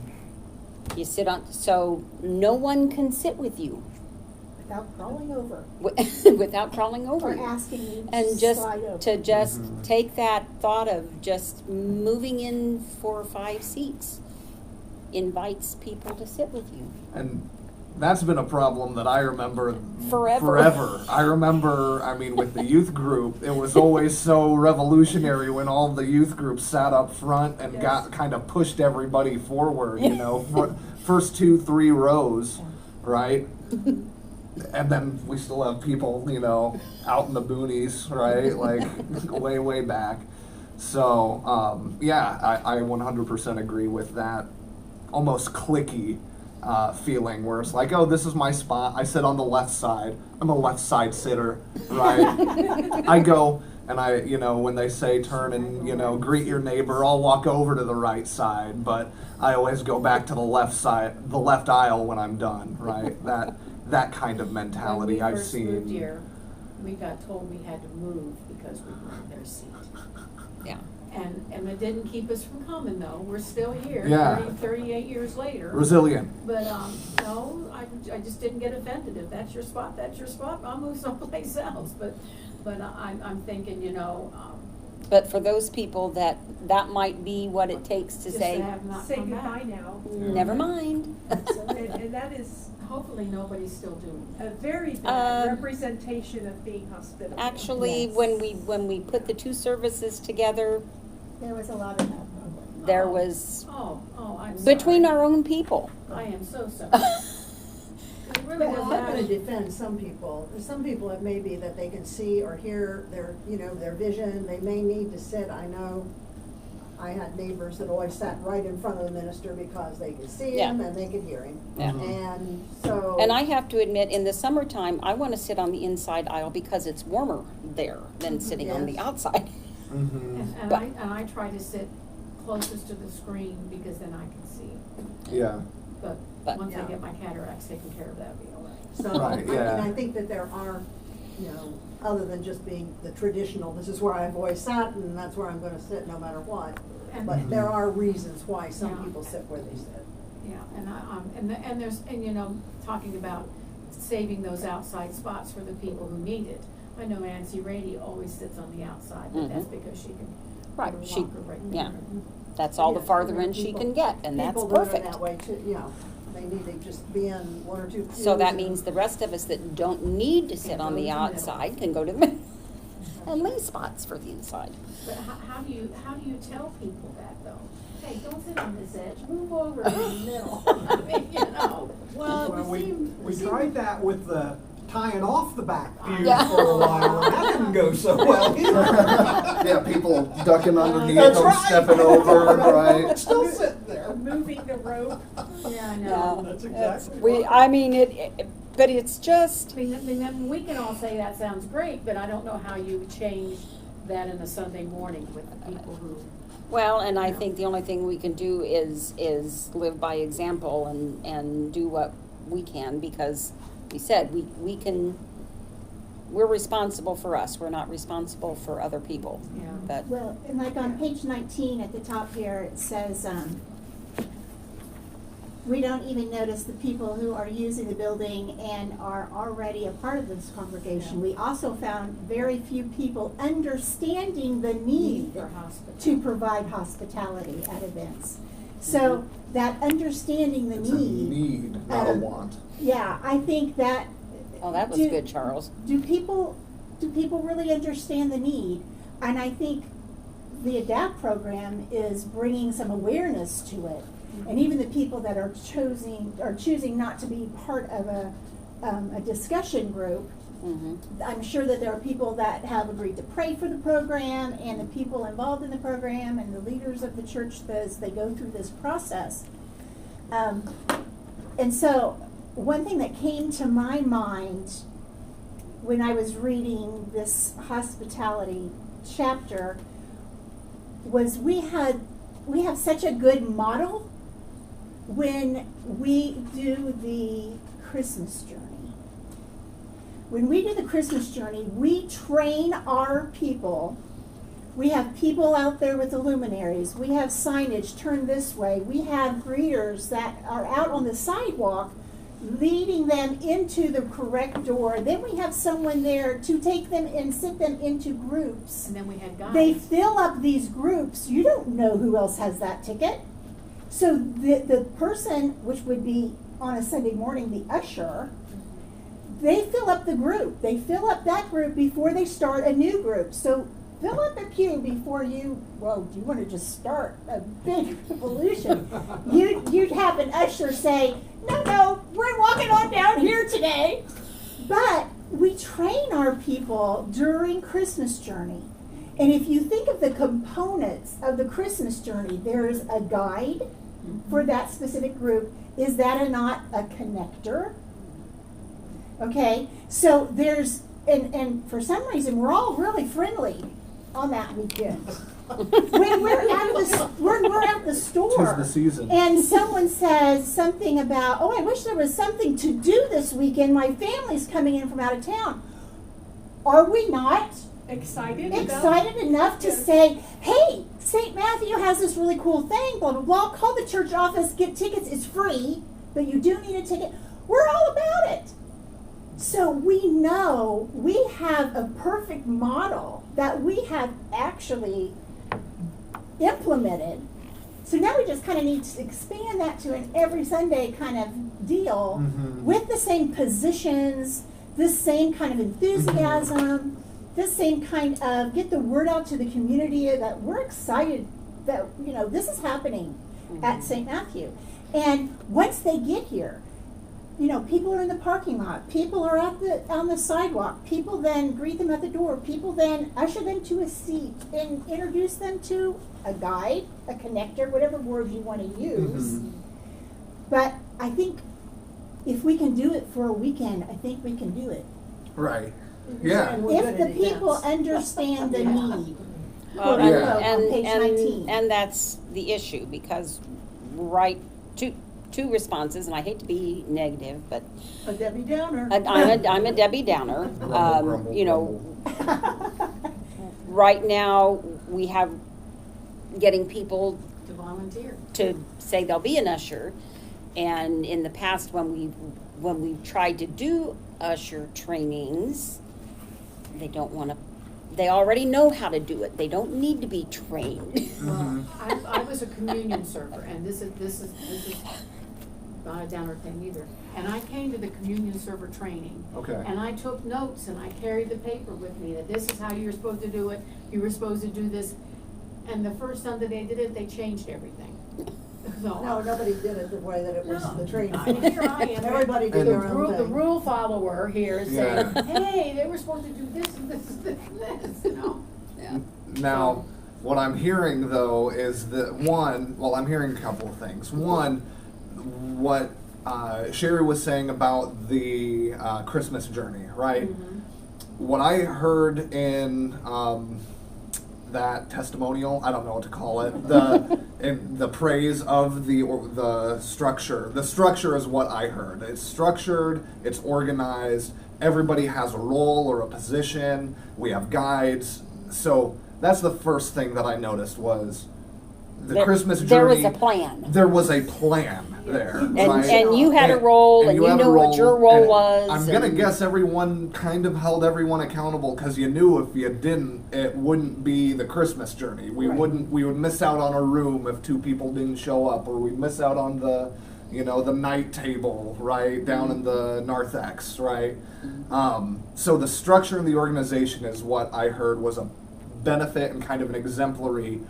You sit on, so no one can sit with you Without crawling over without crawling over or you. asking you And to just slide over. to just Mhm. take that thought of just moving in 4 or 5 seats invites people to sit with you. And that's been a problem that I remember Forever. I remember, I mean, with the youth group, it was always so revolutionary when all the youth groups sat up front and got kind of pushed everybody forward, you know, first 2-3 rows, right? And then we still have people, you know, out in the boonies, right? Like way, way back. So, yeah, I 100% agree with that almost cliquey feeling where it's like, oh, this is my spot. I sit on the left side. I'm a left side sitter, right? I go and you know, when they say turn and, you know, greet your neighbor, I'll walk over to the right side, but I always go back to the left side, the left aisle when I'm done, right? That kind of mentality When we I've first seen. moved here, we got told we had to move because we weren't their seat. Yeah. And And it didn't keep us from coming though, we're still here, Yeah. 38 years later. Resilient. But, no, I just didn't get offended. If that's your spot, I'll move someplace else. But I'm thinking, But for those people that might be what it takes to just say, to have not Say come goodbye back. now. never mind. And that is Hopefully nobody's still doing it. a very bad Um, representation of being hospitable. Actually, Yes. when we put the two services together, There was a lot of that probably. there Oh. was, Oh, I'm sorry. between our own people. I am so sorry. It really Well, does I'm gonna matter. defend some people. There's some people it may be that they can see or hear their vision. They may need to sit. I know I had neighbors that always sat right in front of the minister because they could see Yeah. him and they could hear him. Yeah. And so. And I have to admit, in the summertime, I want to sit on the inside aisle because it's warmer there than sitting on the Yes. outside. Mm-hmm. And But- I try to sit closest to the screen because then I can see. Yeah. But But- once I Yeah. get my cataracts taken care of, that'll be all right. So, Right, yeah. and I think that there are, other than just being the traditional, this is where I've always sat and that's where I'm gonna sit no matter what. And- But there are reasons why some Yeah. people sit where they sit. Yeah, and there's, talking about saving those outside spots for the people who need it. I know Nancy Rady always sits on the outside, but that's Mhm. because she can Right, put her she- walker right yeah. there. That's all the Yeah, farther there are in she people- can get, and that's People that are perfect. that way too, they need to just be in one or two pews. So that and- means the rest of us that don't need to sit Can on go the to the middle. outside can go to the middle and leave spots for the inside. But how do you tell people that though? Hey, don't sit on this edge, move over in the middle. I mean, Well, we tried that with the tying off the back pews Yeah. for a while, and that didn't go so well either. Yeah, people ducking underneath That's them, right. stepping over, right? Still sitting there. Moving the rope. Yeah, I know. Yeah, That's it's- exactly I mean, but it's just, I mean, we can all say that sounds great, but I don't know how you change that in a Sunday morning with the people who. well, and I think the only thing we can do is live by example and do what we can, because we said, we're responsible for us, we're not responsible for other people. Yeah. But, Well, and like on page 19 at the top here, it says, we don't even notice the people who are using the building and are already a part of this congregation. Yeah. We also found very few people understanding the need For hospital. to provide hospitality at events. So that understanding the It's a need, not a um, want. yeah, I think that. oh, that was do- good, Charles. Do people really understand the need? And I think the ADAPT program is bringing some awareness to it. And even the people that are choosing not to be part of a discussion group, Mhm. I'm sure that there are people that have agreed to pray for the program, and the people involved in the program, and the leaders of the church as they go through this process. And so, one thing that came to my mind when I was reading this hospitality chapter was we have such a good model when we do the Christmas journey. When we do the Christmas journey, we train our people. We have people out there with the luminaries. We have signage, turn this way. We have greeters that are out on the sidewalk leading them into the correct door. Then we have someone there to take them and sit them into groups. And then we had guys. They fill up these groups. You don't know who else has that ticket. So the person, which would be on a Sunday morning, the usher, they fill up the group. They fill up that group before they start a new group. So fill up a pew before you want to just start a big revolution. You'd have an usher say, no, we're walking on down here today. But we train our people during Christmas journey. And if you think of the components of the Christmas journey, there's a guide for that specific group. Is that not a connector? Okay, so there's, and for some reason, we're all really friendly on that weekend. When we're at the store. 'Tis the season. And someone says something about, I wish there was something to do this weekend. My family's coming in from out of town. Are we not Excited excited enough to Yes. say, hey, St. Matthew has this really cool thing, blah, blah, blah. Call the church office, get tickets. It's free, but you do need a ticket. We're all about it. So we know we have a perfect model that we have actually implemented. So now we just kind of need to expand that to an every Sunday kind of deal with the same positions, this same kind of enthusiasm, this same kind of get the word out to the community that we're excited that, you know, this is happening at St. Matthew. And once they get here, you know, people are in the parking lot, people are on the sidewalk, people then greet them at the door, people then usher them to a seat and introduce them to a guide, a connector, whatever word you want to use. But I think if we can do it for a weekend, I think we can do it. Right. You're Yeah. saying we're If good the at people events. understand the Yeah. need. Well, Quote Yeah. unquote, on page 19. and that's the issue, because two responses, and I hate to be negative, but A Debbie Downer. I'm a Debbie Downer. Grumble, grumble, You know, grumble. right now, we have getting people To volunteer. to say they'll be an usher, and in the past, when we've tried to do usher trainings, they don't want to. They already know how to do it. They don't need to be trained. Well, I was a communion server, and this is not a downer thing either. And I came to the communion server training. Okay. And I took notes and I carried the paper with me that this is how you're supposed to do it. You were supposed to do this. And the first Sunday they did it, they changed everything. So, No, nobody did it the way that it was No. the training. Here I am. Everybody did And their the own the thing. rule follower here is Yeah. saying, hey, they were supposed to do this and this and this and this, you know? Yeah. Now, what I'm hearing though is that I'm hearing a couple of things. One, what Sherry was saying about the Christmas journey, right? What I heard in that testimonial, I don't know what to call it, in the praise of the structure. The structure is what I heard. It's structured, it's organized, everybody has a role or a position, we have guides. So that's the first thing that I noticed was the Christmas journey. There was a plan. There was a plan there. And, right? and you had a role, and you had a knew what your role and was. I'm gonna and- guess everyone kind of held everyone accountable because you knew if you didn't, it wouldn't be the Christmas journey. We would miss out on a room if two people didn't show up, or we'd miss out on the night table, right, down in the narthex, right? So the structure and the organization is what I heard was a benefit and kind of an exemplary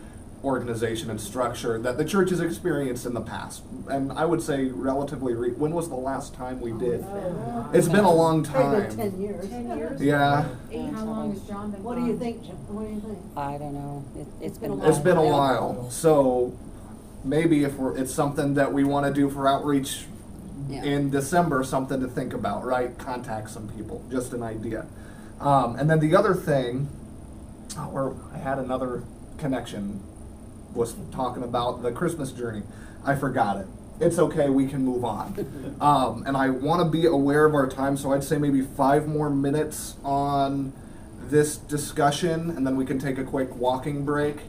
organization and structure that the church has experienced in the past. And I would say relatively, when was the last time we did? It's been a long Probably time. 10 years. 10 years? Yeah. How long has John been What do you gone? think, Jim? What do you think? I don't know. It's been It's been a while. So maybe if it's something that we want to do for outreach Yeah. in December, something to think about, right? Contact some people, just an idea. And then the other thing, where I had another connection, was talking about the Christmas journey. I forgot it. It's okay, we can move on. And I want to be aware of our time, so I'd say maybe 5 more minutes on this discussion, and then we can take a quick walking break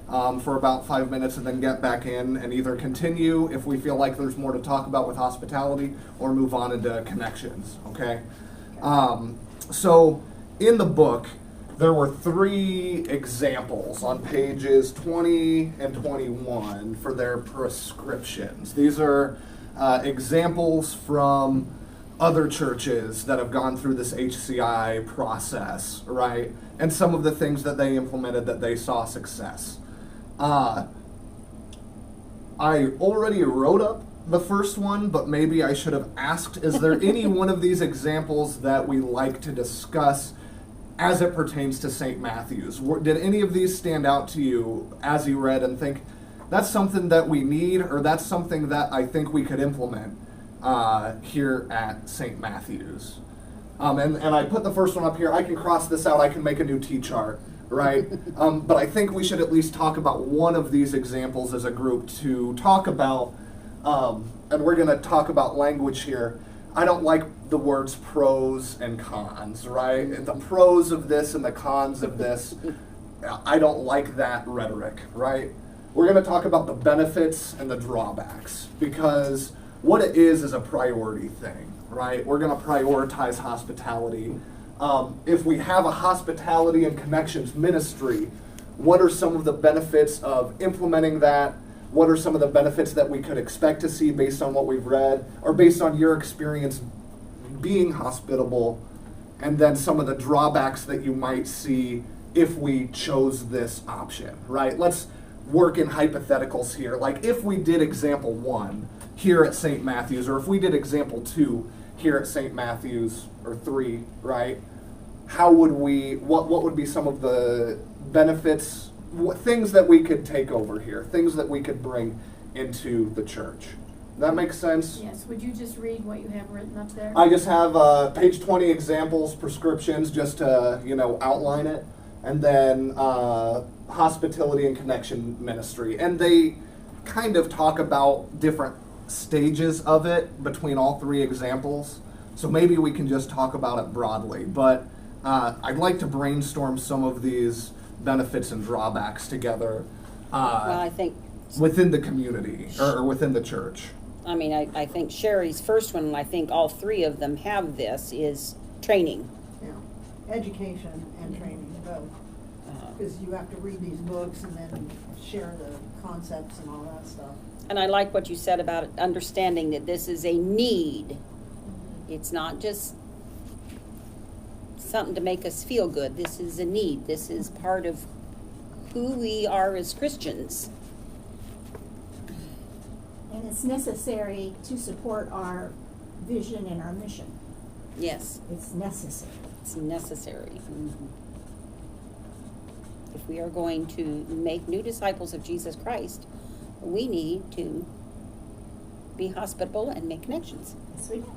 for about 5 minutes and then get back in and either continue if we feel like there's more to talk about with hospitality, or move on into connections, okay? So in the book, there were 3 examples on pages 20 and 21 for their prescriptions. These are examples from other churches that have gone through this HCI process, right? And some of the things that they implemented that they saw success. I already wrote up the first one, but maybe I should have asked, is there any one of these examples that we like to discuss as it pertains to St. Matthew's? Did any of these stand out to you as you read and think, that's something that we need, or that's something that I think we could implement here at St. Matthew's? And I put the first one up here. I can cross this out. I can make a new T-chart, right? But I think we should at least talk about one of these examples as a group to talk about, and we're going to talk about language here. I don't like the words pros and cons, right? The pros of this and the cons of this. I don't like that rhetoric, right? We're going to talk about the benefits and the drawbacks, because what it is a priority thing, right? We're going to prioritize hospitality. If we have a hospitality and connections ministry, what are some of the benefits of implementing that? What are some of the benefits that we could expect to see based on what we've read, or based on your experience being hospitable, and then some of the drawbacks that you might see if we chose this option, right? Let's work in hypotheticals here. Like if we did example 1 here at St. Matthew's, or if we did example 2 here at St. Matthew's, or 3, right? How would we, what would be some of the benefits, things that we could take over here, things that we could bring into the church? That makes sense? Yes, would you just read what you have written up there? I just have page 20 examples, prescriptions, just to, outline it. And then hospitality and connection ministry. And they kind of talk about different stages of it between all 3 examples. So maybe we can just talk about it broadly. But I'd like to brainstorm some of these benefits and drawbacks together Well, I think, within the community or within the church. I mean, I think Sherry's first one, and I think all 3 of them have this, is training. Yeah, education and training, both. Because you have to read these books and then share the concepts and all that stuff. And I like what you said about it, understanding that this is a need. It's not just something to make us feel good. This is a need. This is part of who we are as Christians. And it's necessary to support our vision and our mission. Yes, It's necessary. it's necessary. If we are going to make new disciples of Jesus Christ, we need to be hospitable and make connections. Yes, we do.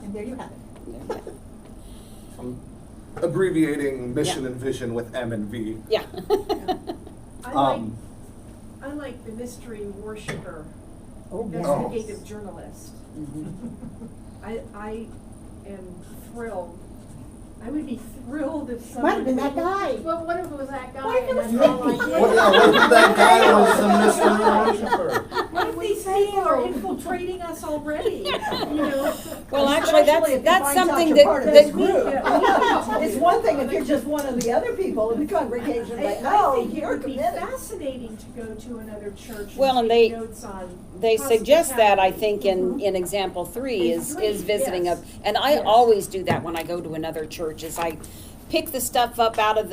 And there you have it. I'm abbreviating mission Yeah. and vision with M and V. Yeah. I like the mystery worshiper, Oh, investigative journalist. Mhm. I am thrilled. I would be thrilled if someone. Might have been that guy. Well, what if it was that guy? What if it and was that's that all I guy? did? What if that guy was the mystery worshiper? What if these people are infiltrating us already? Well, actually, Especially if it that's finds out something you're that, part of this that group. Yeah. It's one thing if you're just one of the other people in the congregation, I but no, think it you're would be committed. fascinating to go to another church Well, and take they- notes on they suggest that, I hospitality. think, in example 3 In is 3, visiting yes. and I Yes. always do that when I go to another church, is I pick the stuff up out of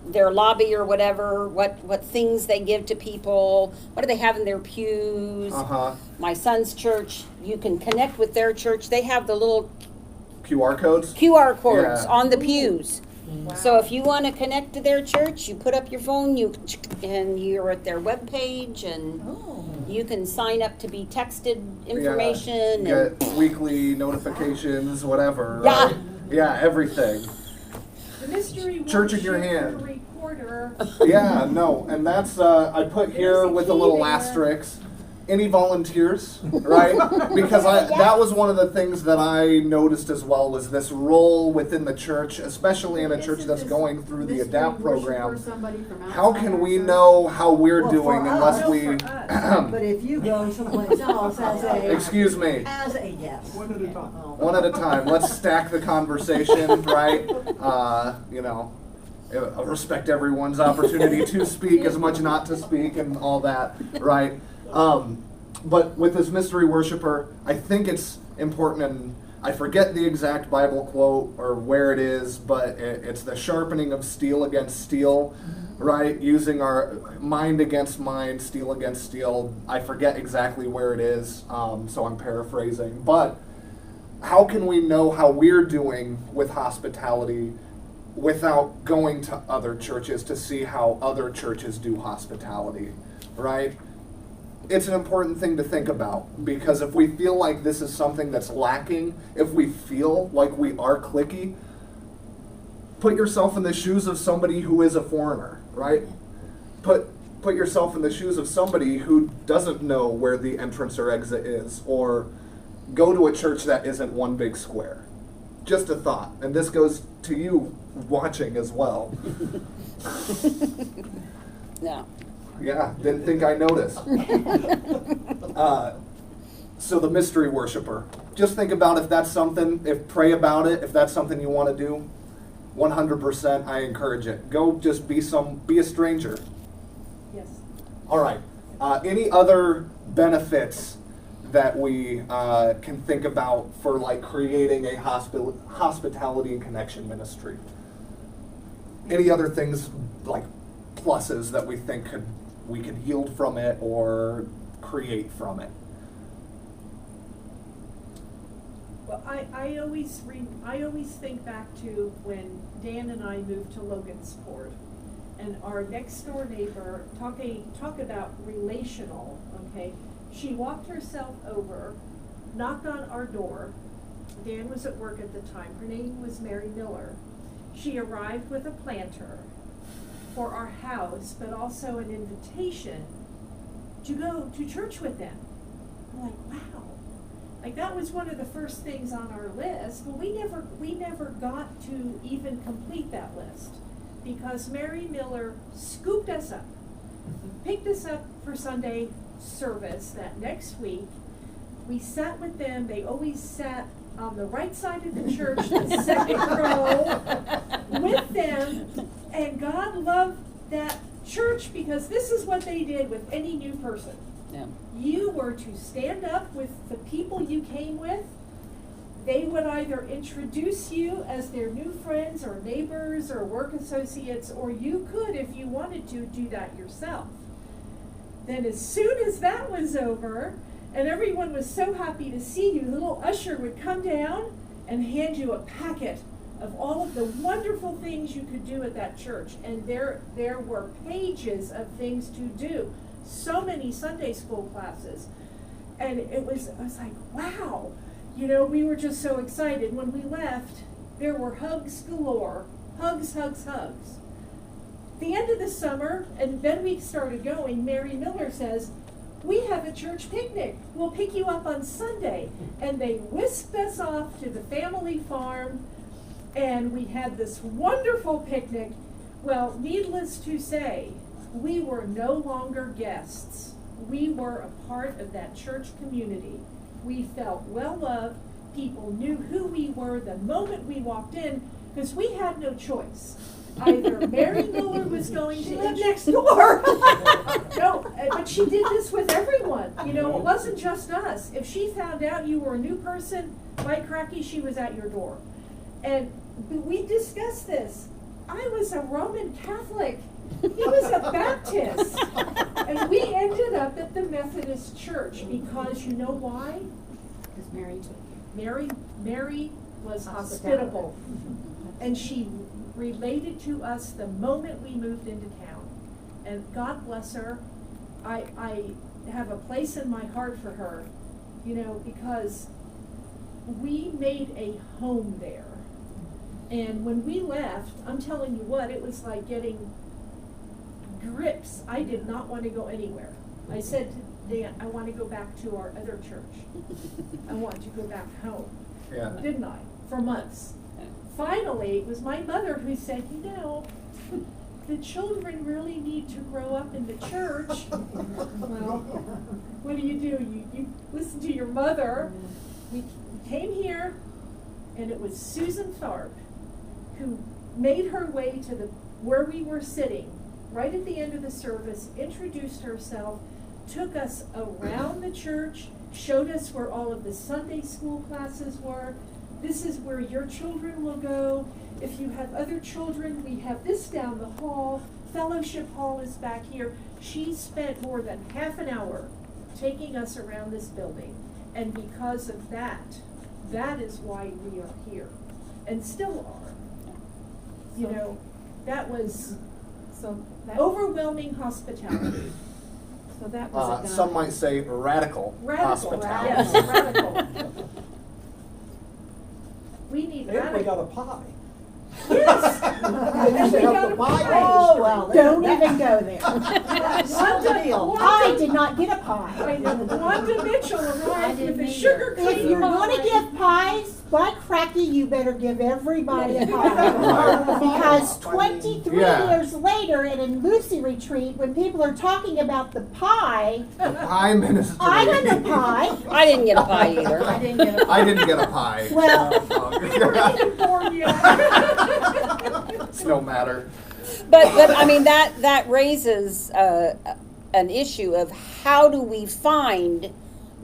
their lobby or whatever, what things they give to people, what do they have in their pews. Uh-huh. My son's church, you can connect with their church, they have the little QR codes? QR codes Yeah. on the pews. So if you want to connect to their church, you put up your phone, and you're at their webpage, and Oh. you can sign up to be texted information. Yeah, And get weekly notifications, whatever. Yeah. Right? Yeah, everything. The mystery Church in your worshiper hand. reporter. Yeah, no, and that's I put here There's a with a key little there. asterisk. Any volunteers, right? Because that was one of the things that I noticed as well, was this role within the church, especially in a church Isn't that's this going through the mystery ADAPT worshiper program. somebody from How outside can our we church? know how we're Well, doing for unless us- we? No, for us. But if you go someplace else Excuse me. as a guest. One at a time. One at a time. Let's stack the conversation, right? Respect everyone's opportunity to speak as much not to speak and all that, right? But with this mystery worshiper, I think it's important, and I forget the exact Bible quote or where it is, but it's the sharpening of steel against steel, right? Using our mind against mind, steel against steel. I forget exactly where it is, so I'm paraphrasing. But how can we know how we're doing with hospitality without going to other churches to see how other churches do hospitality, right? It's an important thing to think about, because if we feel like this is something that's lacking, if we feel like we are cliquey, put yourself in the shoes of somebody who is a foreigner, right? Put yourself in the shoes of somebody who doesn't know where the entrance or exit is, or go to a church that isn't one big square. Just a thought, and this goes to you watching as well. No. Yeah, didn't think I noticed. So the mystery worshiper. Just think about if that's something, pray about it, if that's something you want to do. 100% I encourage it. Go just be a stranger. Yes. All right. Any other benefits that we can think about for like creating a hospitality and connection ministry? Any other things like pluses that we think we could yield from it or create from it? Well, I always think back to when Dan and I moved to Logansport, and our next door neighbor, talk about relational, okay? She walked herself over, knocked on our door. Dan was at work at the time. Her name was Mary Miller. She arrived with a planter for our house, but also an invitation to go to church with them. I'm like, wow. Like, that was one of the first things on our list. Well, we never got to even complete that list because Mary Miller scooped us up, picked us up for Sunday service that next week. We sat with them. They always sat on the right side of the church, the second row, with them. And God loved that church because this is what they did with any new person. Yeah. You were to stand up with the people you came with. They would either introduce you as their new friends or neighbors or work associates, or you could, if you wanted to, do that yourself. Then as soon as that was over, and everyone was so happy to see you, the little usher would come down and hand you a packet of all of the wonderful things you could do at that church. And there were pages of things to do. So many Sunday school classes. And I was like, wow. You know, we were just so excited. When we left, there were hugs galore. Hugs, hugs, hugs. The end of the summer, and then we started going, Mary Miller says, we have a church picnic. We'll pick you up on Sunday. And they whisked us off to the family farm, and we had this wonderful picnic. Well, needless to say, we were no longer guests. We were a part of that church community. We felt well loved. People knew who we were the moment we walked in, because we had no choice. Either Mary Miller was going to live next door. No, but she did this with everyone. You know, it wasn't just us. If she found out you were a new person, by cracky, she was at your door. And we discussed this. I was a Roman Catholic. He was a Baptist. And we ended up at the Methodist Church because you know why? Because Mary took you. Mary was hospitable. And she related to us the moment we moved into town. And God bless her. I have a place in my heart for her, you know, because we made a home there. And when we left, I'm telling you what, it was like getting grips. I did not want to go anywhere. I said to Dan, I want to go back to our other church. I want to go back home. Yeah. Didn't I? For months. Finally, it was my mother who said, you know, the children really need to grow up in the church. Well, what do? You listen to your mother. We came here, and it was Susan Tharp who made her way to where we were sitting, right at the end of the service, introduced herself, took us around the church, showed us where all of the Sunday school classes were. This is where your children will go. If you have other children, we have this down the hall. Fellowship Hall is back here. She spent more than half an hour taking us around this building. And because of that, that is why we are here. And still are. You know, that was overwhelming hospitality. So that was a guy. Some might say radical hospitality. Yes, radical. We need And we radical. got a pie. Yes. And we set got up a a pie. pie. Oh, well. Don't even go there. What's the deal? I did not get a I pie. know, Wanda Mitchell arrived didn't with a either. sugar If cream you're pie. gonna give pies, by cracky, you better give everybody a pie. Because 23 Yeah. years later, at a Lucy retreat, when people are talking about the pie, Pie ministry. I got no pie. I didn't get a pie either. I didn't get a. I didn't get a pie. Well, Born yet. It's no matter. But I mean, that raises an issue of how do we find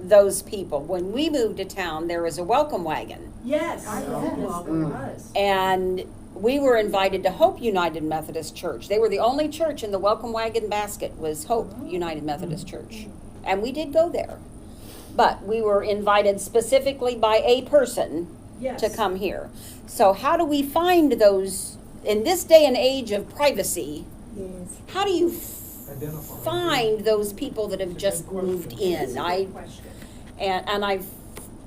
those people? When we moved to town, there was a welcome wagon. Yes. I Yes. love Mm. was. And we were invited to Hope United Methodist Church. They were the only church in the welcome wagon basket was Hope United Methodist Church. And we did go there. But we were invited specifically by a person Yes. to come here. So how do we find those, in this day and age of privacy, yes. how do you Identify. find those people that have just moved That's in? a good question. And I've,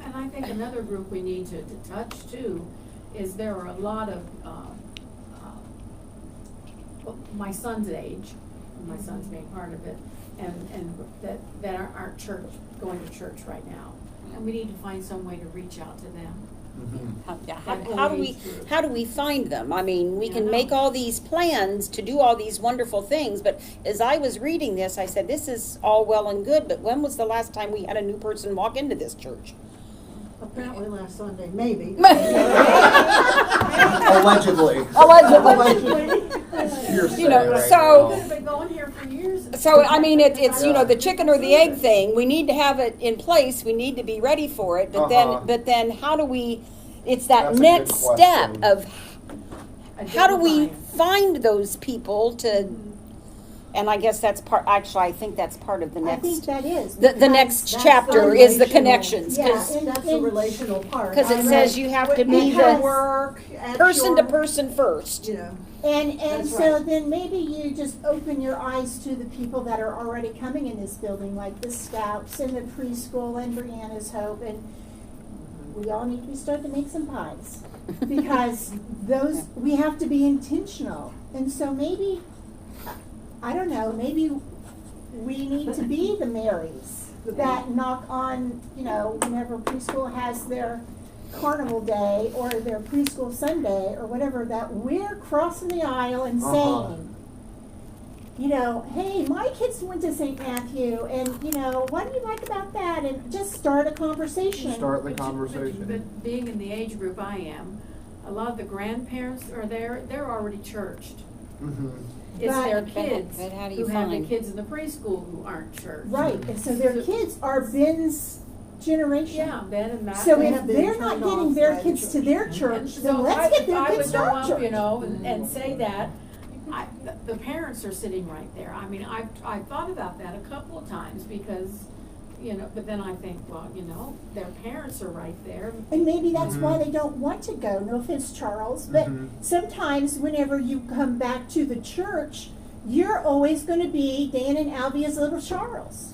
And I think another group we need to touch too is there are a lot of, well, my son's age, my son's being part of it, and that aren't going to church right now. And we need to find some way to reach out to them. how do we find them? I mean, we I can know. make all these plans to do all these wonderful things, but as I was reading this, I said, this is all well and good, but when was the last time we had a new person walk into this church? Apparently last Sunday, maybe. Allegedly. Allegedly. Hearsay You know, right so- They've been going here for years. So, I mean, it's, you know, the chicken or the egg thing. We need to have it in place. We need to be ready for it. But Uh-huh. then how do we, it's that That's a next good step question. of how do we Identifying. find those people to, and I guess that's part, actually, I think that's part of the I think next, that is. the because next that's chapter the is the relational- connections. Yeah, Because That's the relational part. 'cause it I says know you have to with be at the work, at person to your- person first. You know, And That's so right. then maybe you just open your eyes to the people that are already coming in this building, like the Scouts and the preschool and Brianna's Hope, and we all need to start to make some pies. Because those, we have to be intentional. And so maybe, I don't know, maybe we need to be the Marys that knock on, you know, whenever preschool has their carnival day or their preschool Sunday or whatever, that we're crossing the aisle and saying, you know, hey, my kids went to St. Matthew and, you know, what do you like about that? And just start a conversation. Start the But conversation. But being in the age group I am, a lot of the grandparents are there, they're already churched. Mhm. It's But- their but- kids but how do who you have the find- kids in the preschool who aren't churched. Right, and so their kids are Ben's generation. Yeah, Ben and Matt. So They if have been they're not turned getting off their by the kids to church. their And church, so then let's get their I kids would to go our up, church. you know, and say that. The parents are sitting right there. I mean, I've thought about that a couple of times because, you know, but then I think, well, you know, their parents are right there. And maybe that's Mhm. why they don't want to go, no offense, Charles, but Mhm. sometimes whenever you come back to the church, you're always gonna be Dan and Albia's little Charles.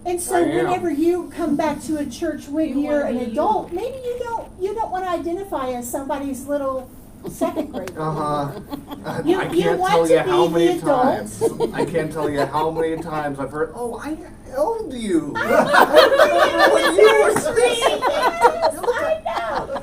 And so I am. whenever you come back to a church when You you're wanna an be you. adult, maybe you don't wanna identify as somebody's little second grader. Uh-huh. You- I you can't want tell to you how be the many adult. times. I can't tell you how many times I've heard, oh, I held you. When you were sleeping. I know.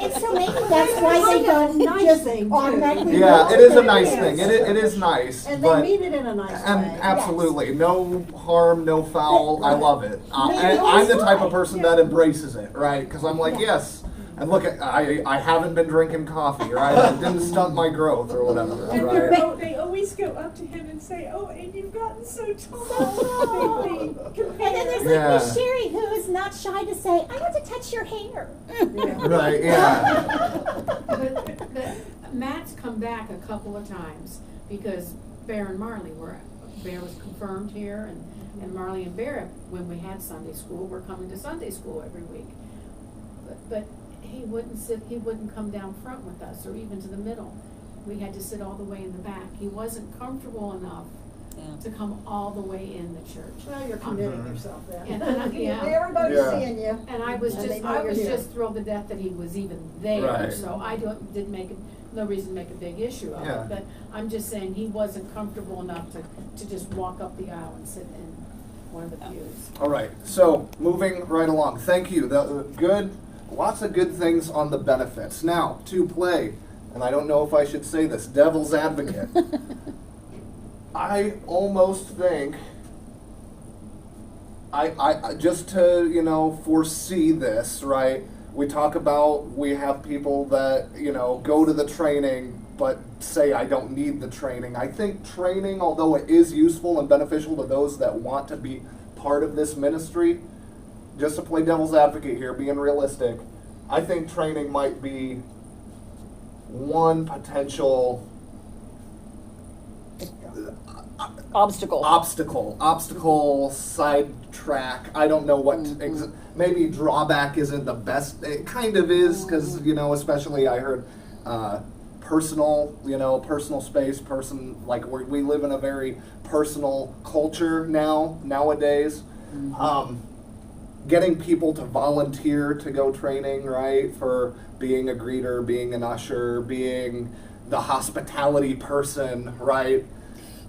And so maybe that's why they don't Nice just thing, too. automatically. Yeah, go it is a there. nice Yes. thing. It is nice. and but they mean it in a nice And way. absolutely, no harm, no foul. I love it. Maybe And I'm the that's type why. of person that embraces it, right? Because I'm like, Yeah. yes. And look, I haven't been drinking coffee, right? It didn't stunt my growth or whatever, And right? they always go up to him and say, "Oh, and you've gotten so tall." tall. They And compare. then there's Yeah. like Miss Sherry, who is not shy to say, "I want to touch your hair." Right, yeah. But Matt's come back a couple of times because Bear and Marley Bear was confirmed here and Marley and Bear, when we had Sunday school, were coming to Sunday school every week. But he wouldn't come down front with us or even to the middle. We had to sit all the way in the back. He wasn't comfortable enough Yeah. to come all the way in the church. Well, you're committing Mhm. yourself And- then. yeah. Everybody's Yeah. seeing you. And I was And they just, know I you're was here. just thrilled to death that he was even there, Right. so I didn't no reason to make a big issue of Yeah. it, but I'm just saying he wasn't comfortable enough to just walk up the aisle and sit in one of the pews. All right, so moving right along. Thank you. Good, lots of good things on the benefits. Now, to play, and I don't know if I should say this, devil's advocate. I almost think, I just to, foresee this, right? We talk about, we have people that, go to the training, but say I don't need the training. I think training, although it is useful and beneficial to those that want to be part of this ministry, just to play devil's advocate here, being realistic, I think training might be one potential obstacle, sidetrack. I don't know what, maybe drawback isn't the best. It kind of is, because, especially I heard personal space, like we live in a very personal culture nowadays. Getting people to volunteer to go training, right, for being a greeter, being an usher, being the hospitality person, right?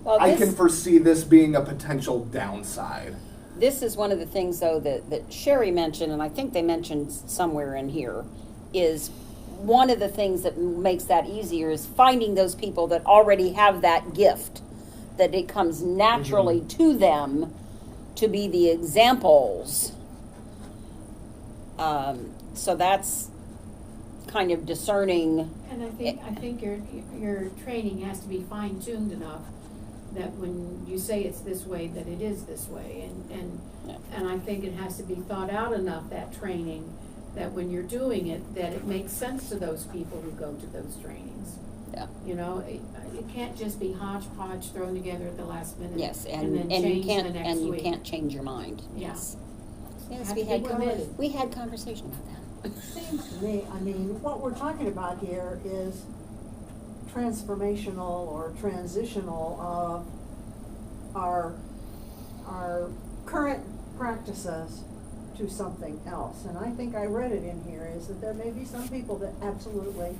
Well, I can foresee this being a potential downside. This is one of the things, though, that Sherry mentioned, and I think they mentioned somewhere in here, is one of the things that makes that easier is finding those people that already have that gift, that it comes naturally to them to be the examples. So that's kind of discerning. And I think your training has to be fine-tuned enough that when you say it's this way, that it is this way. And I think it has to be thought out enough, that training, that when you're doing it, that it makes sense to those people who go to those trainings. Yeah. It can't just be hodgepodge thrown together at the last minute. Yes, and then you change can't the next week. you can't change your mind. Yeah. Yes. Yes, Have we to had be committed. we had conversation about that. Seems to me, what we're talking about here is transformational or transitional of our current practices to something else. And I think I read it in here, is that there may be some people that absolutely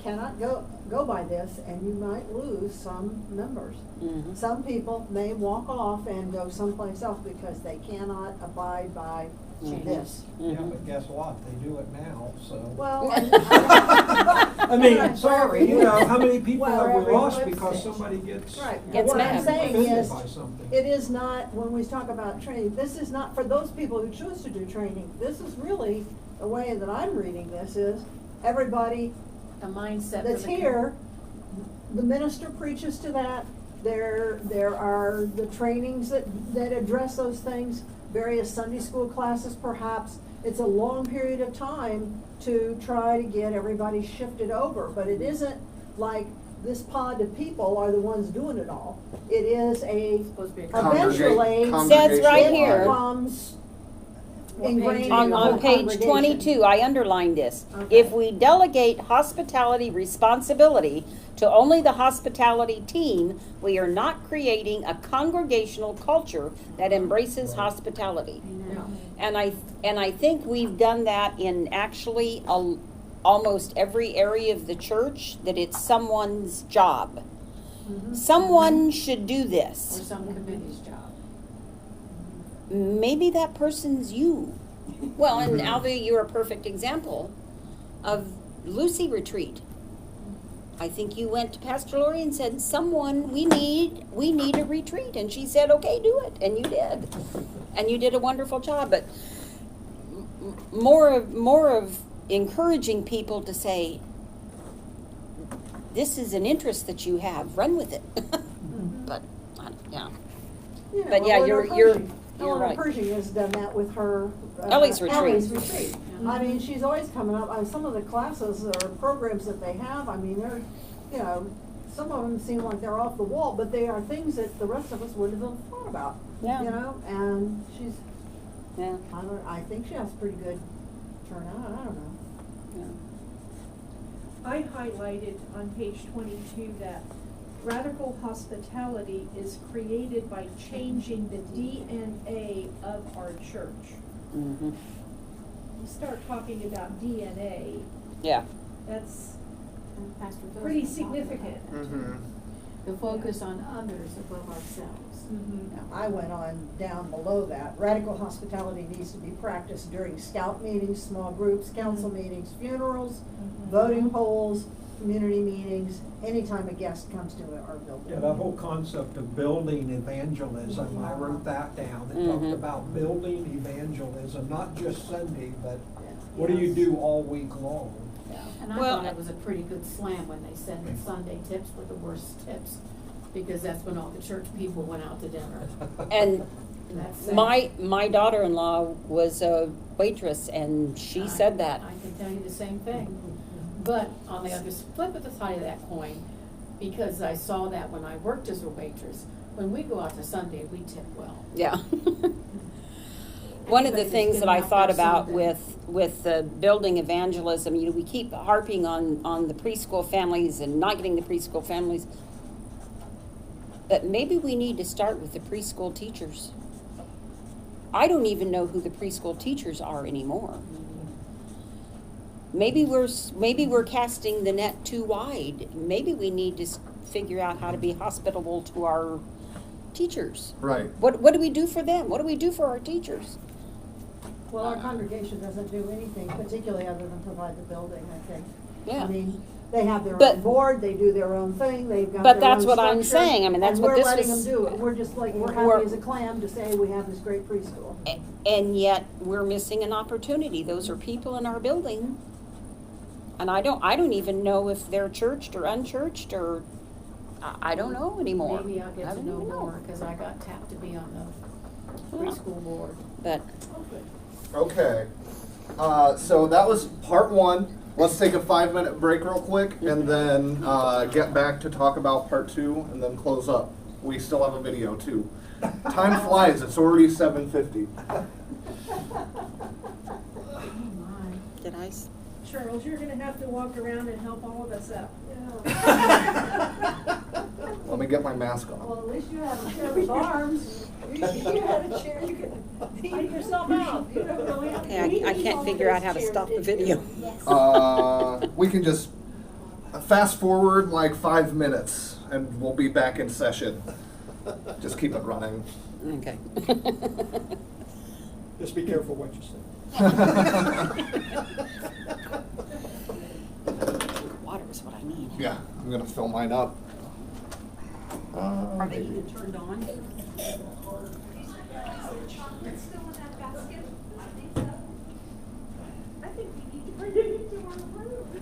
cannot go by this, and you might lose some members. Mhm. Some people may walk off and go someplace else because they cannot abide by this. Yeah, but guess what? They do it now, so. Well, I mean, sorry, how many people Well, have we every lost lip because stitch. somebody gets right. Gets What mad. I'm saying offended is, by something? it is not, when we talk about training, this is not for those people who choose to do training. This is really, the way that I'm reading this is, everybody A mindset. that's for the here, the minister preaches to that. There are the trainings that address those things, various Sunday school classes perhaps. It's a long period of time to try to get everybody shifted over, but it isn't like this pod of people are the ones doing it all. It is supposed to be a eventually, Says right it here. becomes What page ingrained are in you On the whole page congregation. 22, I underlined this. Okay. If we delegate hospitality responsibility to only the hospitality team, we are not creating a congregational culture that embraces hospitality. Yeah. And I think we've done that in actually almost every area of the church, that it's someone's job. Someone should do Or this. some committee's job. Maybe that person's you. Well, and Alvia, you're a perfect example of Lucy Retreat. I think you went to Pastor Lori and said, we need a retreat. And she said, okay, do it. And you did. And you did a wonderful job. But more of encouraging people to say, this is an interest that you have, run with it. But, yeah. Yeah, But yeah, Eleanor you're Pershing. Eleanor right. Pershing has done that with her Ellie's Retreat. Ellie's Retreat. Yeah. I mean, she's always coming up on some of the classes or programs that they have. I mean, they're, some of them seem like they're off the wall, but they are things that the rest of us wouldn't have thought about. Yeah. And she's, Yeah. I think she has pretty good turnout. I don't know. I highlighted on page 22 that radical hospitality is created by changing the DNA of our church. Mm-hmm. You start talking about DNA, Yeah. that's Pastor Phil. pretty significant. Mm-hmm. The focus on others above ourselves. Mhm. I went on down below that. Radical hospitality needs to be practiced during scout meetings, small groups, council meetings, funerals, voting polls, community meetings, anytime a guest comes to our building. Yeah, that whole concept of building evangelism, I wrote that down. It talked Mhm. about building evangelism, not just Sunday, but what do you do all week long? And I Well- thought it was a pretty good slam when they said that Sunday tips were the worst tips, because that's when all the church people went out to dinner. And And that's sad. my daughter-in-law was a waitress, and she said that. I can tell you the same thing. But on the other flip of the side of that coin, because I saw that when I worked as a waitress, when we go out to Sunday, we tip well. Yeah. One of the Anybody things that's that been I out thought there about Sunday. with the building evangelism, you know, we keep harping on the preschool families and not getting the preschool families. But maybe we need to start with the preschool teachers. I don't even know who the preschool teachers are anymore. Maybe we're casting the net too wide. Maybe we need to figure out how to be hospitable to our teachers. Right. What do we do for them? What do we do for our teachers? Well, our congregation doesn't do anything particularly other than provide the building, I think. Yeah. I mean, they have their But- own board, they do their own thing, they've got But their that's own what I'm structure, saying. I mean, that's and what this we're letting was- them do it. We're just like, we're We're- happy as a clam to say we have this great preschool. And yet we're missing an opportunity. Those are people in our building. And I don't even know if they're churched or unchurched or I don't know anymore. Maybe I'll I get to don't know even more, because I got tapped to be on the preschool board. But Oh, good. Okay. So that was part one. Let's take a 5-minute break real quick and then get back to talk about part two and then close up. We still have a video too. Time flies. It's already 7:50. Oh, my. did I? s- Charles, you're gonna have to walk around and help all of us out. Let me get my mask on. Well, at least you have a chair with arms. You had a chair, you could Take yourself out. You don't really have Okay, I can't figure out how to stop the video. We can just fast forward like 5 minutes and we'll be back in session. Just keep it running. Okay. Just be careful what you say. Water is what I need. Yeah, I'm gonna fill mine up. Are they even turned on? It's still in that basket? I think so. I think we need to bring it into our room.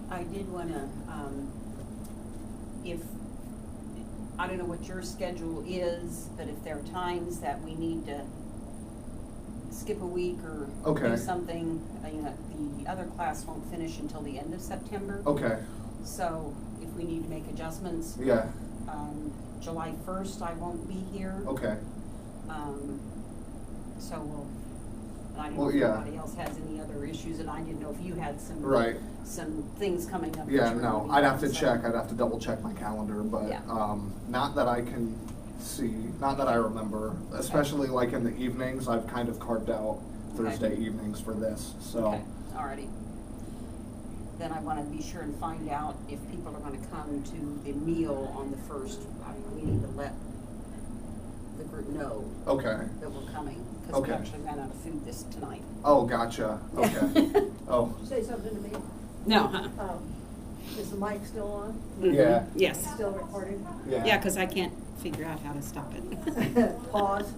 I did wanna, if, I don't know what your schedule is, but if there are times that we need to skip a week or Okay. do something, you know, the other class won't finish until the end of September. Okay, So if we need to make adjustments, yeah, July 1st, I won't be here. okay. So and I don't know Well, if yeah. anybody else has any other issues, and I didn't know if you had some. Right. Some things coming up. that Yeah, you're no, gonna be I'd have to on, so- check, I'd have to double check my calendar, but, Yeah. not that I can see, not that I remember, especially like in the evenings, I've kind of carved out Okay. Thursday evenings for this, so. Okay, alrighty. Then I wanna be sure and find out if people are gonna come to the meal on the 1st. We need to let the group know Okay, that we're coming, cause we Okay. actually ran out of food tonight. oh, gotcha, okay, oh, Say something to me. No, huh? Is the mic still on? yeah, Yes. Still recording? yeah. Yeah, cause I can't figure out how to stop it. Pause.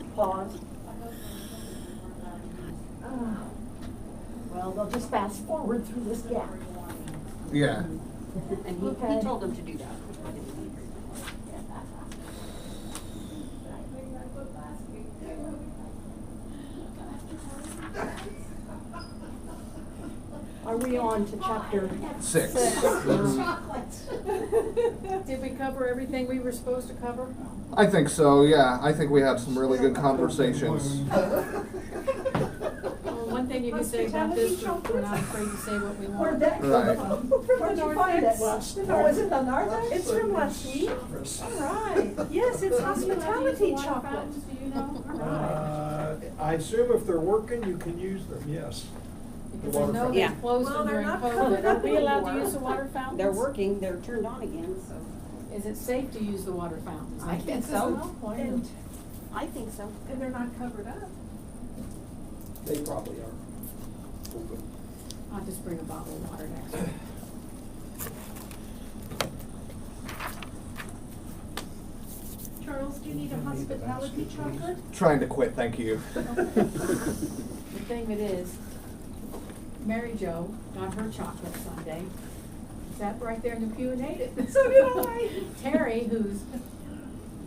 Well, they'll just fast forward through this gap. Yeah. And Okay. he told them to do that. Are we on to chapter 6. Did we cover everything we were supposed to cover? I think so, yeah. I think we had some really good conversations. Well, one thing you can say about this, we're not afraid to say what we Where'd want. that come Right. from? Where'd you find it? Was it the Narthex? It's from last week. All right. Yes, it's hospitality Water chocolate. fountains, do you know? All right. I assume if they're working, you can use them, yes. Because I know Yeah. they closed Well, them they're during not COVID. covered Are up we allowed to anymore. use the water fountains? They're working, they're turned on again, so Is it safe to use the water fountains? I think guess so. And, I think so. and they're not covered up. They probably are. Open. I'll just bring a bottle of water next time. Charles, do you need a hospitality chocolate? Trying to quit, thank you. The thing that is, Mary Jo got her chocolate Sunday, sat right there in the pew and ate it. So did I. Terry, who's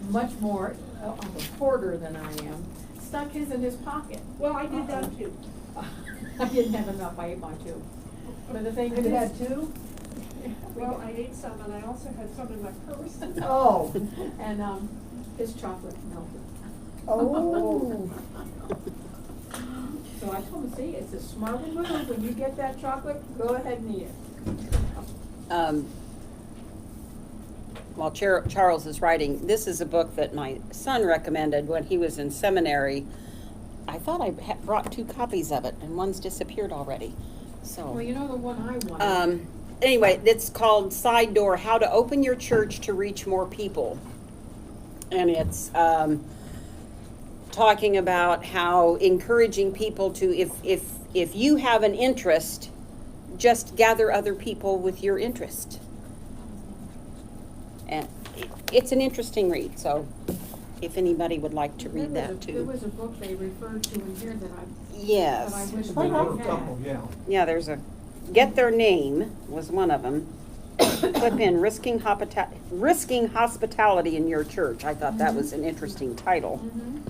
much more of a hoarder than I am, stuck his in his pocket. Well, I did that too. I didn't have enough, I ate mine too. But the thing You is. had two? Well, I ate some and I also had some in my purse. Oh. And, his chocolate melted. Oh. So I told him, see, it's a smart move, when you get that chocolate, go ahead and eat it. While Charles is writing, this is a book that my son recommended when he was in seminary. I thought I brought 2 copies of it, and one's disappeared already. So, Well, you know the one I wanted? anyway, it's called Side Door: How to Open Your Church to Reach More People, and it's talking about how encouraging people to, if you have an interest, just gather other people with your interest. And it's an interesting read, so if anybody would like to read that There too. was a book they referred to in here that I Yes. wish There we were a had. couple, yeah. Yeah, there's a, Get Their Name was one of them. Clip in risking hospitality in your church. I thought that was an interesting title. Mhm.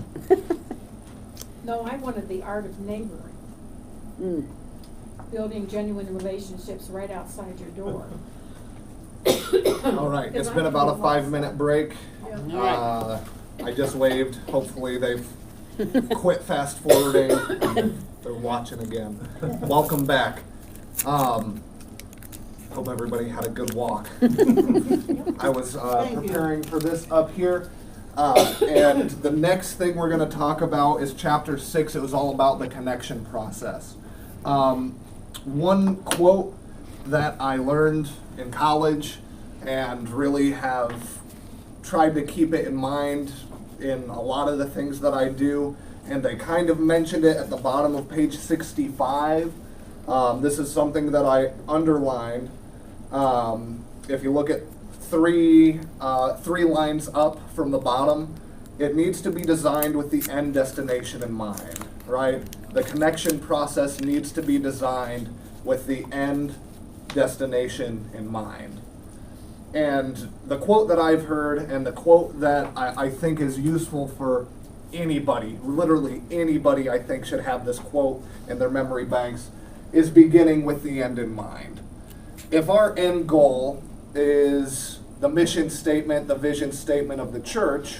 No, I wanted the art of neighboring, Mm. building genuine relationships right outside your door. All right, it's been about a 5-minute break. All I just waved. Hopefully they've quit fast forwarding. They're watching again. Welcome back. Hope everybody had a good walk. I was Thank you. preparing for this up here. And the next thing we're going to talk about is chapter 6. It was all about the connection process. One quote that I learned in college and really have tried to keep it in mind in a lot of the things that I do, and they kind of mentioned it at the bottom of page 65. This is something that I underlined. If you look at three lines up from the bottom, it needs to be designed with the end destination in mind, right? The connection process needs to be designed with the end destination in mind. And the quote that I've heard, and the quote that I think is useful for anybody, literally anybody I think should have this quote in their memory banks, is beginning with the end in mind. If our end goal is the mission statement, the vision statement of the church,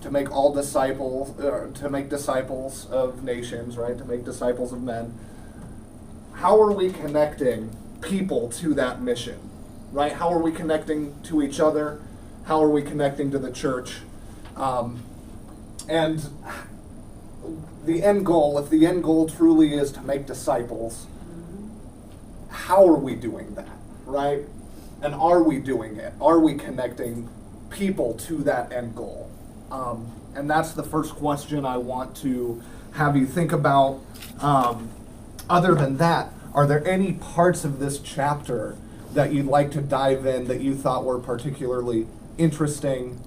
to make all disciples, to make disciples of nations, right? To make disciples of men, how are we connecting people to that mission? Right? How are we connecting to each other? How are we connecting to the church? And the end goal, if the end goal truly is to make disciples, how are we doing that? Right? And are we doing it? Are we connecting people to that end goal? And that's the first question I want to have you think about. Other than that, are there any parts of this chapter that you'd like to dive in that you thought were particularly interesting,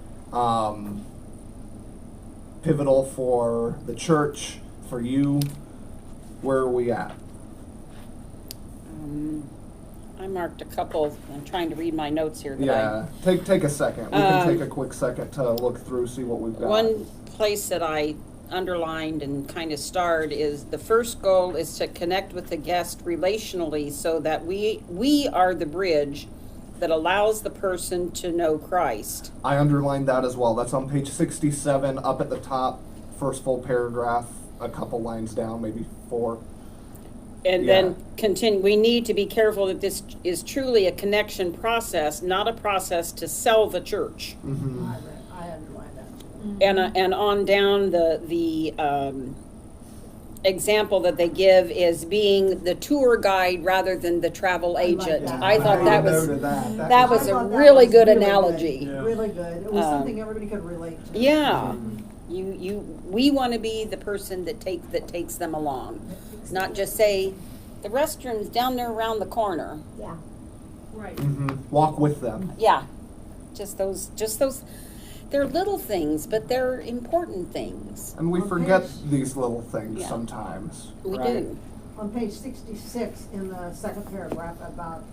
pivotal for the church, for you. Where are we at? I marked a couple, I'm trying to read my notes here. that Yeah, take a second. We can take Um, a quick second to look through, see what we've got. One place that I underlined and kind of starred is the first goal is to connect with the guest relationally so that we are the bridge that allows the person to know Christ. I underlined that as well. That's on page 67, up at the top, first full paragraph, a couple lines down, maybe 4. And Yeah. then continue, we need to be careful that this is truly a connection process, not a process to sell the church. Mm-hmm. I underlined that. And on down the example that they give is being the tour guide rather than the travel I like agent. that. I thought that was, noted that. that was I a thought that really was good really analogy. Yeah. Really good. It was Um, something everybody could relate to. Yeah, we want to be the person that takes them along, not just say, the restroom's down there around the corner. Yeah. Right. Mm-hmm. Walk with them. Yeah, just those, they're little things, but they're important things. And we On forget page- these little things Yeah. sometimes. We right? do. On page 66, in the second paragraph about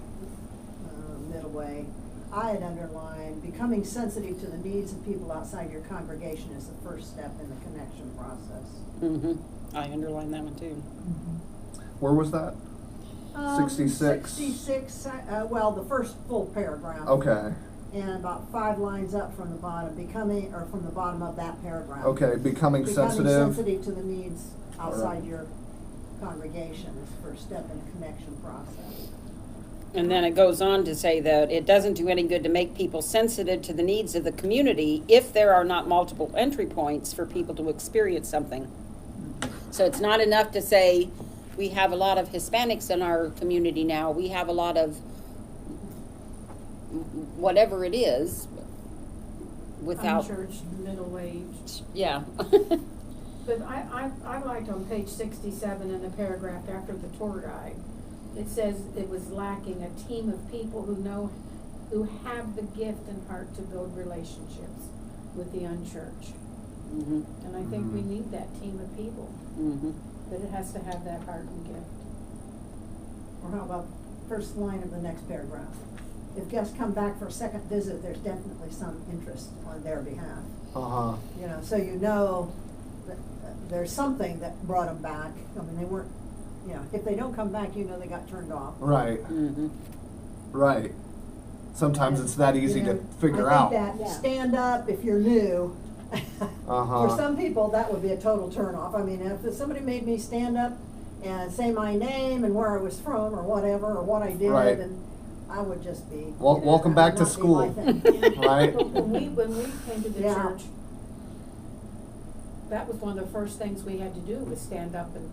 midway, I had underlined, becoming sensitive to the needs of people outside your congregation is the first step in the connection process. I underlined that one too. Where was that? 66. 66, well, the first full paragraph. Okay. And about 5 lines up from the bottom, from the bottom of that paragraph. Okay, becoming sensitive. Sensitive to the needs outside your congregation is the first step in the connection process. And then it goes on to say that it doesn't do any good to make people sensitive to the needs of the community if there are not multiple entry points for people to experience something. So it's not enough to say, we have a lot of Hispanics in our community now, we have a lot of whatever it is, without, Unchurched, middle-aged. yeah. But I liked on page 67 in the paragraph after the tour guide, it says it was lacking a team of people who have the gift and heart to build relationships with the unchurched. Mhm, And I think we need that team of people, mhm. but it has to have that heart and gift. Or how about first line of the next paragraph? If guests come back for a second visit, there's definitely some interest on their behalf. Uh-huh. You know, so you know that there's something that brought them back. I mean, they weren't, you know, if they don't come back, you know they got turned off. Right. Mhm. Right. Sometimes it's that easy You know, to figure out. I think that Yeah. stand up if you're new. Uh-huh. For some people, that would be a total turnoff. I mean, if somebody made me stand up and say my name and where I was from or whatever, or what I did, Right. and I would just be. Well, welcome that back would to not be my school. thing. Right? But when we came to the Yeah. church, that was one of the first things we had to do was stand up and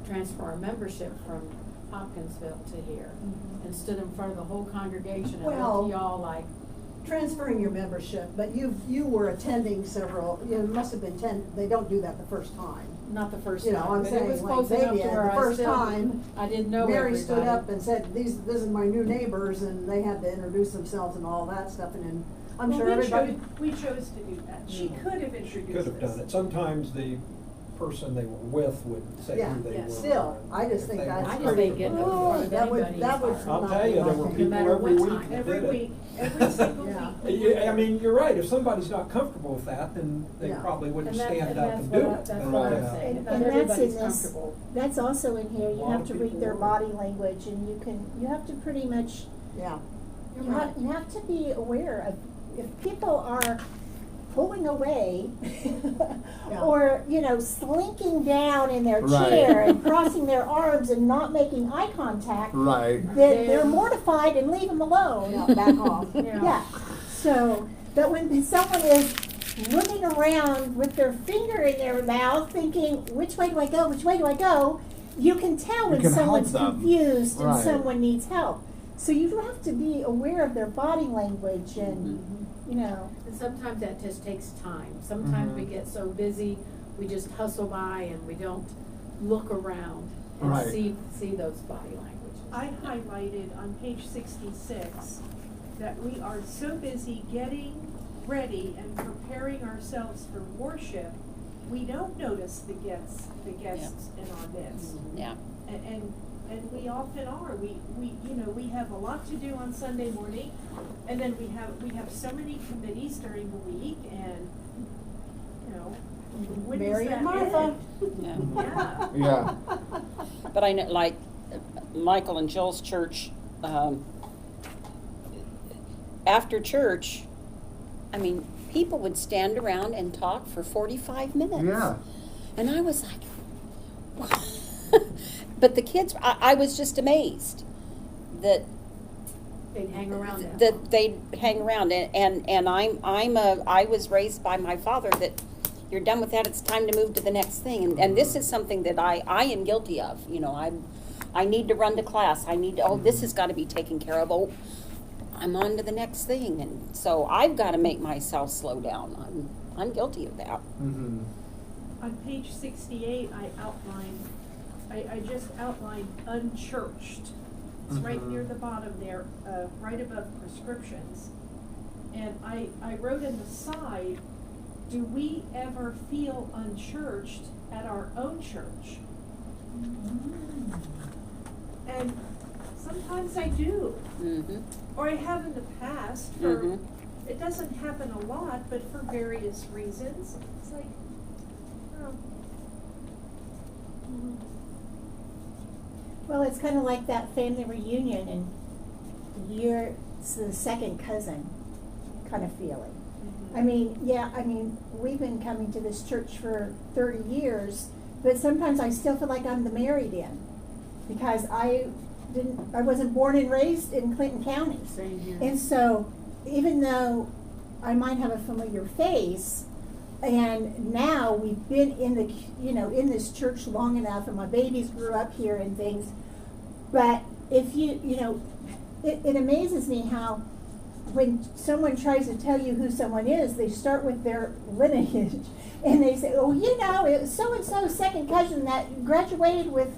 transfer our membership from Hopkinsville to here. And stood in front of the whole congregation and Well- looked at y'all like, Transferring your membership, but you were attending several, you must have been they don't do that the first time. not the first You know, time, I'm but it saying, was like close they enough to did, where the I first still, time, I didn't know Mary everybody. stood up and said, this is my new neighbors, and they had to introduce themselves and all that stuff, and then I'm Well, sure everybody. we chose to do that. She could have introduced Could have done us. it. Sometimes the person they were with would say Yeah, who they yeah. were. Still, I just If think they that's were I just pretty. think getting up in front of That would- anybody's that would hard. I'll not tell be you, my there were thing. No people matter every what week time. that Every did it. week, every single Yeah. week. I mean, you're right, if somebody's not comfortable with that, then they Yeah. probably wouldn't And that's- stand and up that's and what do I- it. That's Right. what I'm saying, And not that's in everybody's this, comfortable. that's also in here, A you lot have of to read people their were. body language, and you have to pretty much, Yeah. you have to be aware of, if people are pulling away, Yeah. or, slinking down in their Right. chair and crossing their arms and not making eye contact, Right. then they're Yeah. mortified and leave them alone. Yeah, back off. Yeah, so, but when someone is looking around with their finger in their mouth thinking, which way do I go, which way do I go? You can tell You when can help someone's them. confused and Right. someone needs help. So you have to be aware of their body language and, Mm-hmm. And sometimes that just takes time. Sometimes we Mhm. get so busy, we just hustle by and we don't look around and Right. see those body languages. I highlighted on page 66 that we are so busy getting ready and preparing ourselves for worship we don't notice the guests in our midst. Yeah. And we often are. We have a lot to do on Sunday morning, and then we have so many committees during the week, and when does Mary that and Martha. end? Yeah. Yeah. Yeah. But I know, like, Michael and Jill's church, after church, I mean, people would stand around and talk for 45 minutes. Yeah. And I was like, but the kids, I was just amazed that They'd hang around that long. that they hang around, and I was raised by my father that you're done with that, it's time to move to the next thing, and this is something that I am guilty of. I need to run to class, this has got to be taken care of. Oh, I'm on to the next thing, and so I've got to make myself slow down. I'm guilty of that. Mm-hmm. On page 68, I just outlined unchurched. It's right Mhm. near the bottom there, right above prescriptions. And I wrote in the side, do we ever feel unchurched at our own church? And sometimes I do, Mm-hmm. or I have in the past. Mhm. It doesn't happen a lot, but for various reasons. It's like, oh. Well, it's kind of like that family reunion, and you're the second cousin kind of feeling. I mean, we've been coming to this church for 30 years, but sometimes I still feel like I'm the married in, because I wasn't born and raised in Clinton County. Same here. And so, even though I might have a familiar face, and now we've been in this church long enough, and my babies grew up here and things, but if it amazes me how when someone tries to tell you who someone is, they start with their lineage, and they say, oh, it was so-and-so's second cousin that graduated with,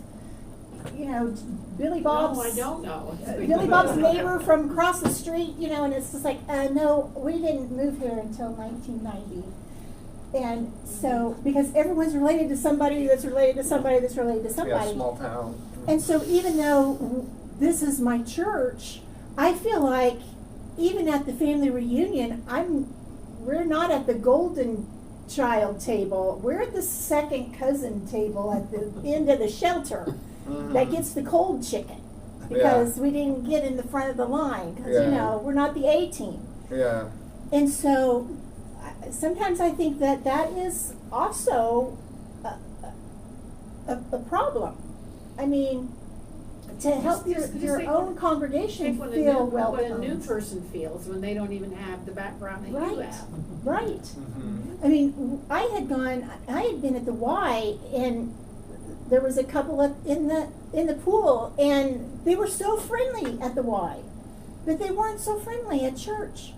Billy Bob's. No, I don't know. Billy Bob's neighbor from across the street, and it's just like, no, we didn't move here until 1990. And so, because everyone's related to somebody that's related to somebody that's related to somebody. Yeah, small town. And so even though this is my church, I feel like even at the family reunion, we're not at the golden child table. We're at the second cousin table at the end of the shelter that gets the cold chicken, because we didn't get in the front of the line, because we're not the A team. Yeah. And so sometimes I think that is also a problem. I mean, to help Just your think own congregation Think feel well what a new person feels when they don't even have the background that you Right, have. right. Mm-hmm. I mean, I had been at the Y, and there was a couple in the pool, and they were so friendly at the Y, but they weren't so friendly at church.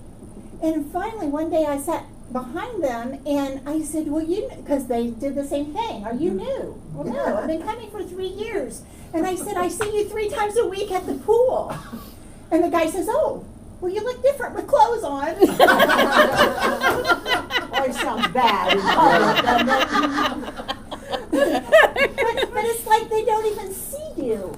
And finally, one day I sat behind them, and I said, well, because they did the same thing. Are you new? Well, no, I've been coming for 3 years. And I said, I see you 3 times a week at the pool. And the guy says, oh, well, you look different with clothes on. Always sounds bad. But it's like they don't even see you,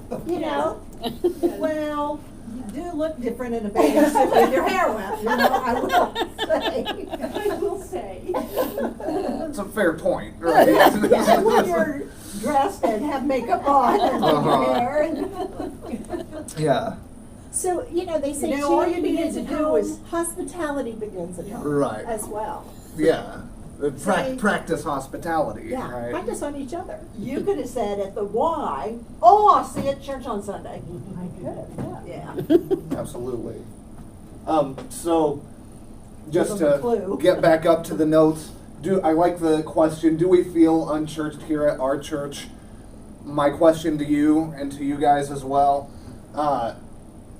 Well, you do look different in a bathing suit with your hair wet, I will say. I will say. It's a fair point, right? Yeah, when you're dressed and have makeup on and your hair. Yeah. So, they say all you charity needed begins to at do home, was- hospitality begins at home. Right. As well. Yeah. Say- Practice hospitality, Yeah, right? practice on each other. You could have said at the Y, I'll see you at church on Sunday. I could, yeah. Yeah. Absolutely. So, just Give them a to clue. get back up to the notes, I like the question, do we feel unchurched here at our church? My question to you and to you guys as well,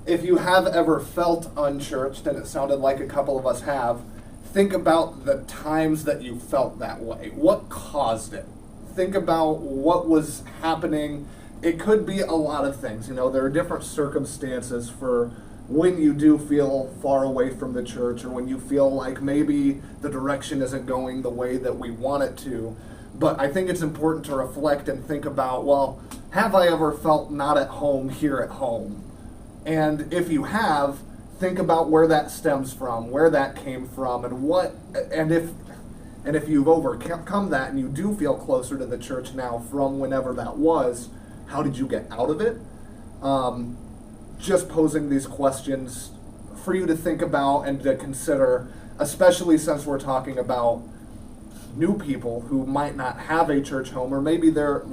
if you have ever felt unchurched, and it sounded like a couple of us have, think about the times that you felt that way. What caused it? Think about what was happening. It could be a lot of things. There are different circumstances for when you do feel far away from the church, or when you feel like maybe the direction isn't going the way that we want it to. But I think it's important to reflect and think about, well, have I ever felt not at home here at home? And if you have, think about where that stems from, where that came from, and if you've overcome that and you do feel closer to the church now from whenever that was, how did you get out of it? Just posing these questions for you to think about and to consider, especially since we're talking about new people who might not have a church home, or maybe they're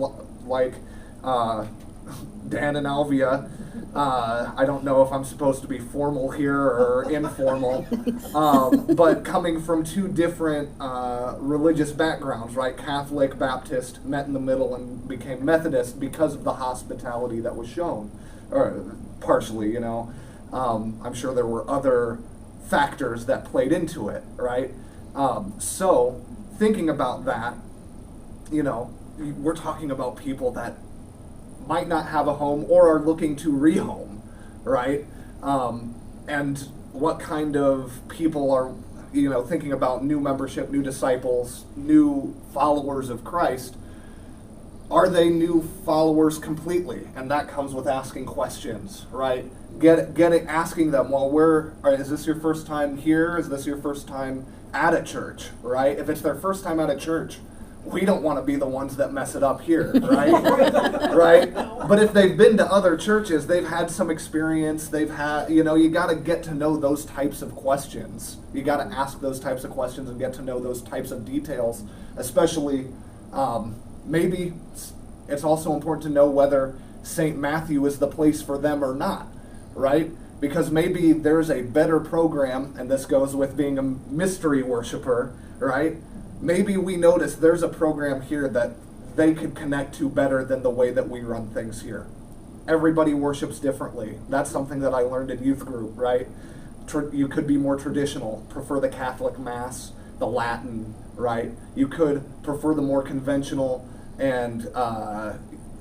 like Dan and Alvia. I don't know if I'm supposed to be formal here or informal, but coming from two different religious backgrounds, right? Catholic, Baptist, met in the middle and became Methodist because of the hospitality that was shown, or partially, you know. I'm sure there were other factors that played into it, right? So thinking about that, you know, we're talking about people that might not have a home or are looking to rehome, right? And what kind of people are, you know, thinking about new membership, new disciples, new followers of Christ. Are they new followers completely? And that comes with asking questions, right? Asking them, well, is this your first time here? Is this your first time at a church, right? If it's their first time at a church, we don't want to be the ones that mess it up here, right? Right? But if they've been to other churches, they've had some experience, they've had, you know, you got to get to know those types of questions. You got to ask those types of questions and get to know those types of details, especially maybe it's also important to know whether St. Matthew is the place for them or not, right? Because maybe there's a better program, and this goes with being a mystery worshiper, right? Maybe we notice there's a program here that they could connect to better than the way that we run things here. Everybody worships differently. That's something that I learned in youth group, right? You could be more traditional, prefer the Catholic Mass, the Latin, right? You could prefer the more conventional and,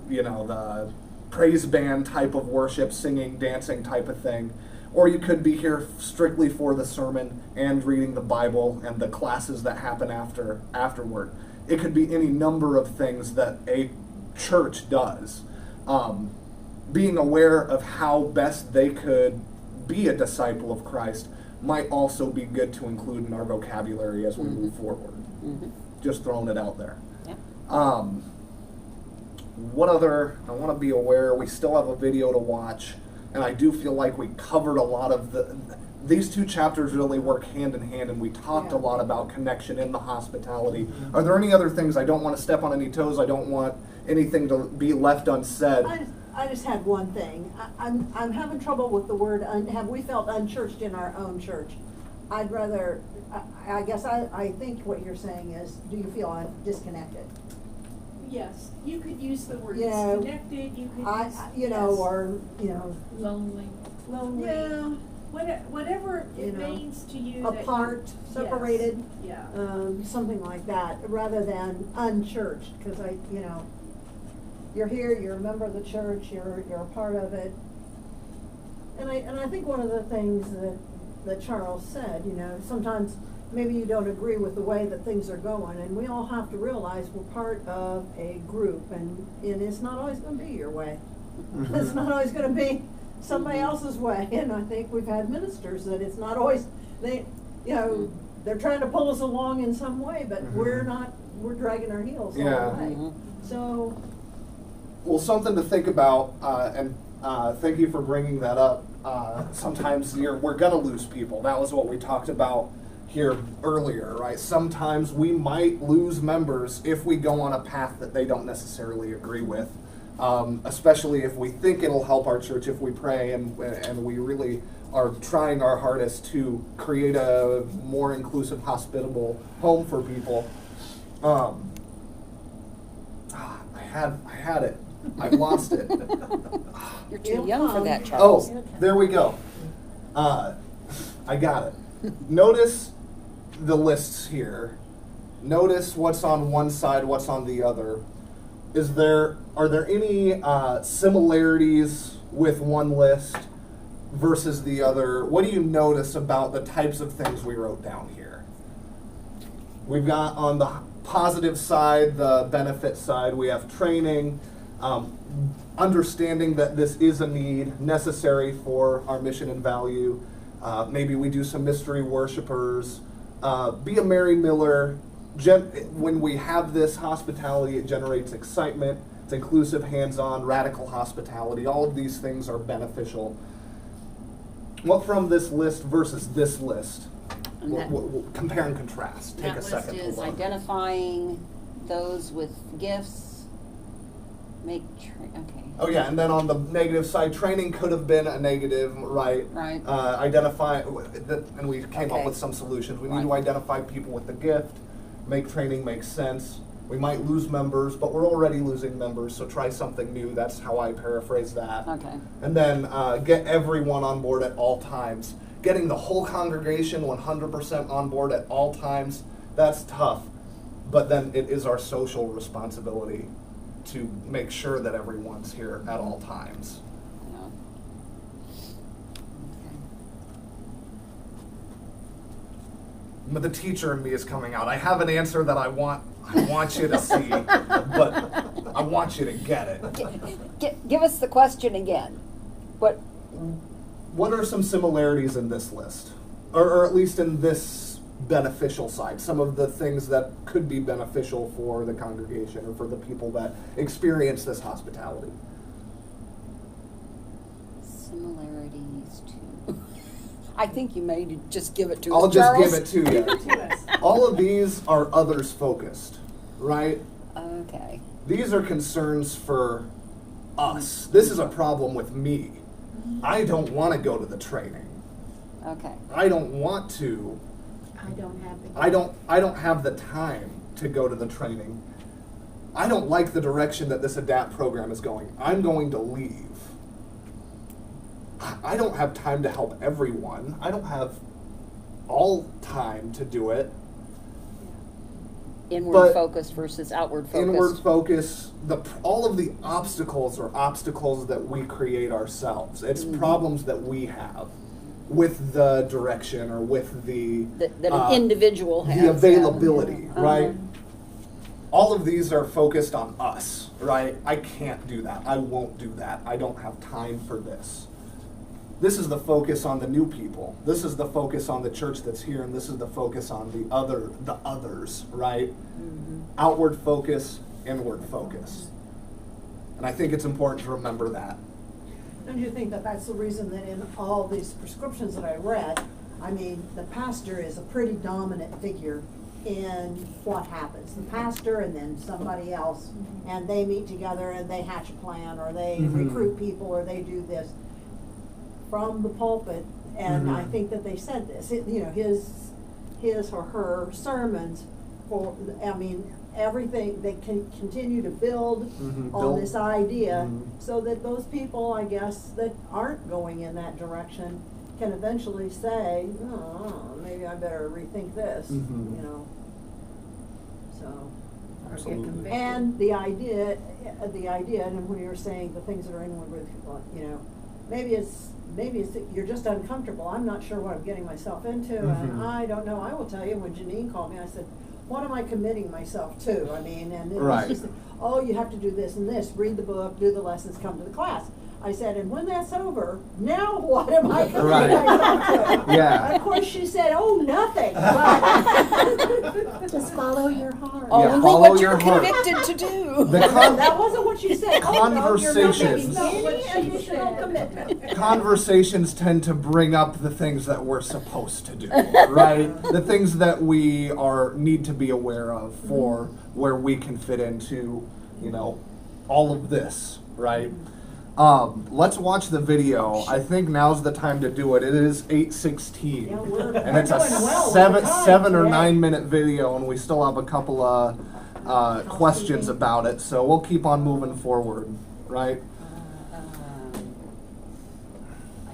you know, the praise band type of worship, singing, dancing type of thing. Or you could be here strictly for the sermon and reading the Bible and the classes that happen afterward. It could be any number of things that a church does. Being aware of how best they could be a disciple of Christ might also be good to include in our vocabulary as we move forward. Just throwing it out there. Yeah. What other, I want to be aware, we still have a video to watch, and I do feel like we covered a lot of these two chapters really work hand in hand, and we talked a lot about connection in the hospitality. Are there any other things? I don't want to step on any toes. I don't want anything to be left unsaid. I just had one thing. I'm having trouble with the word, have we felt unchurched in our own church? I'd rather, I guess I think what you're saying is, do you feel disconnected? Yes, you could use the word Yeah. disconnected, you could use. You know, or, you know. Lonely. Lonely. Yeah. Whatever You it know, means to you. that you- Apart, separated. Yes, Something like that, rather than unchurched, because you know, you're here, you're a member of the church, you're a part of it. And I think one of the things that Charles said, you know, sometimes maybe you don't agree with the way that things are going, and we all have to realize we're part of a group, and it's not always going to be your way. It's not always going to be somebody else's way, and I think we've had ministers that it's not always, you know, they're trying to pull us along in some way, but we're dragging our heels all Yeah. the way. So. Well, something to think about, and thank you for bringing that up. Sometimes we're going to lose people. That was what we talked about here earlier, right? Sometimes we might lose members if we go on a path that they don't necessarily agree with, especially if we think it'll help our church if we pray and we really are trying our hardest to create a more inclusive, hospitable home for people. I had it. I've lost it. You're too young for that, Charles. Oh, there we go. I got it. Notice the lists here. Notice what's on one side, what's on the other. Are there any similarities with one list versus the other? What do you notice about the types of things we wrote down here? We've got on the positive side, the benefit side, we have training, understanding that this is a need necessary for our mission and value. Maybe we do some mystery worshipers. Be a Mary Miller. When we have this hospitality, it generates excitement. It's inclusive, hands-on, radical hospitality. All of these things are beneficial. What from this list versus this list? And that- Compare and contrast. Take That a second list to is look. identifying those with gifts, okay. Oh yeah, and then on the negative side, training could have been a negative, right? Right. Identify, and we came up Okay. with some solutions. We need Right. to identify people with the gift, make training make sense. We might lose members, but we're already losing members, so try something new. That's how I paraphrase that. Okay. And then get everyone on board at all times. Getting the whole congregation 100% on board at all times, that's tough. But then it is our social responsibility to make sure that everyone's here at all times. Yeah. Okay. But the teacher in me is coming out. I have an answer that I want you to see, but I want you to get it. Give us the question again. What are some similarities in this list? Or at least in this beneficial side? Some of the things that could be beneficial for the congregation or for the people that experience this hospitality. Similarities to. I think you may just give it to I'll us, just Charles. give it to you. To us. All of these are others focused, right? Okay. These are concerns for us. This is a problem with me. I don't want to go to the training. Okay. I don't want to. I don't have the. I don't have the time to go to the training. I don't like the direction that this ADAPT program is going. I'm going to leave. I don't have time to help everyone. I don't have all time to do it. Inward But focus versus outward focus. Inward focus, all of the obstacles are obstacles that we create ourselves. It's problems that we have with the direction or with the that an individual has. the availability, Uh-huh. right? All of these are focused on us, right? I can't do that. I won't do that. I don't have time for this. This is the focus on the new people. This is the focus on the church that's here, and this is the focus on the others, right? Outward focus, inward focus. And I think it's important to remember that. Don't you think that that's the reason that in all these prescriptions that I read, I mean, the pastor is a pretty dominant figure in what happens. The pastor and then somebody else, and they meet together and they hatch a plan, or they recruit people, or they do this from the pulpit. And I think that they said this, his or her sermons, everything, they can continue to build on Build. this idea, so that those people, I guess, that aren't going in that direction can eventually say, oh, maybe I better rethink this, so. Absolutely. And the idea, and when you're saying the things that are inward with, maybe it's that you're just uncomfortable. I'm not sure what I'm getting myself into, and I don't know. I will tell you, when Janine called me, I said, what am I committing myself to? I mean, and it was just, oh, you have to do this and this, read the book, do the lessons, come to the class. I said, and when that's over, now what am I committing myself to? Yeah. And of course, she said, oh, nothing. But Just follow your heart. Only follow what your you're heart. convicted to do. that wasn't what she said. Conversations. Oh, no, you're not making any additional commitment. Conversations tend to bring up the things that we're supposed to do, right? The things that we need to be aware of for where we can fit into, all of this, right? Let's watch the video. I think now's the time to do it. It is 8:16, Yeah, we're and it's a doing well with the time 7 or today. 9 minute video, and we still have a couple of questions about it. So we'll keep on moving forward, right? I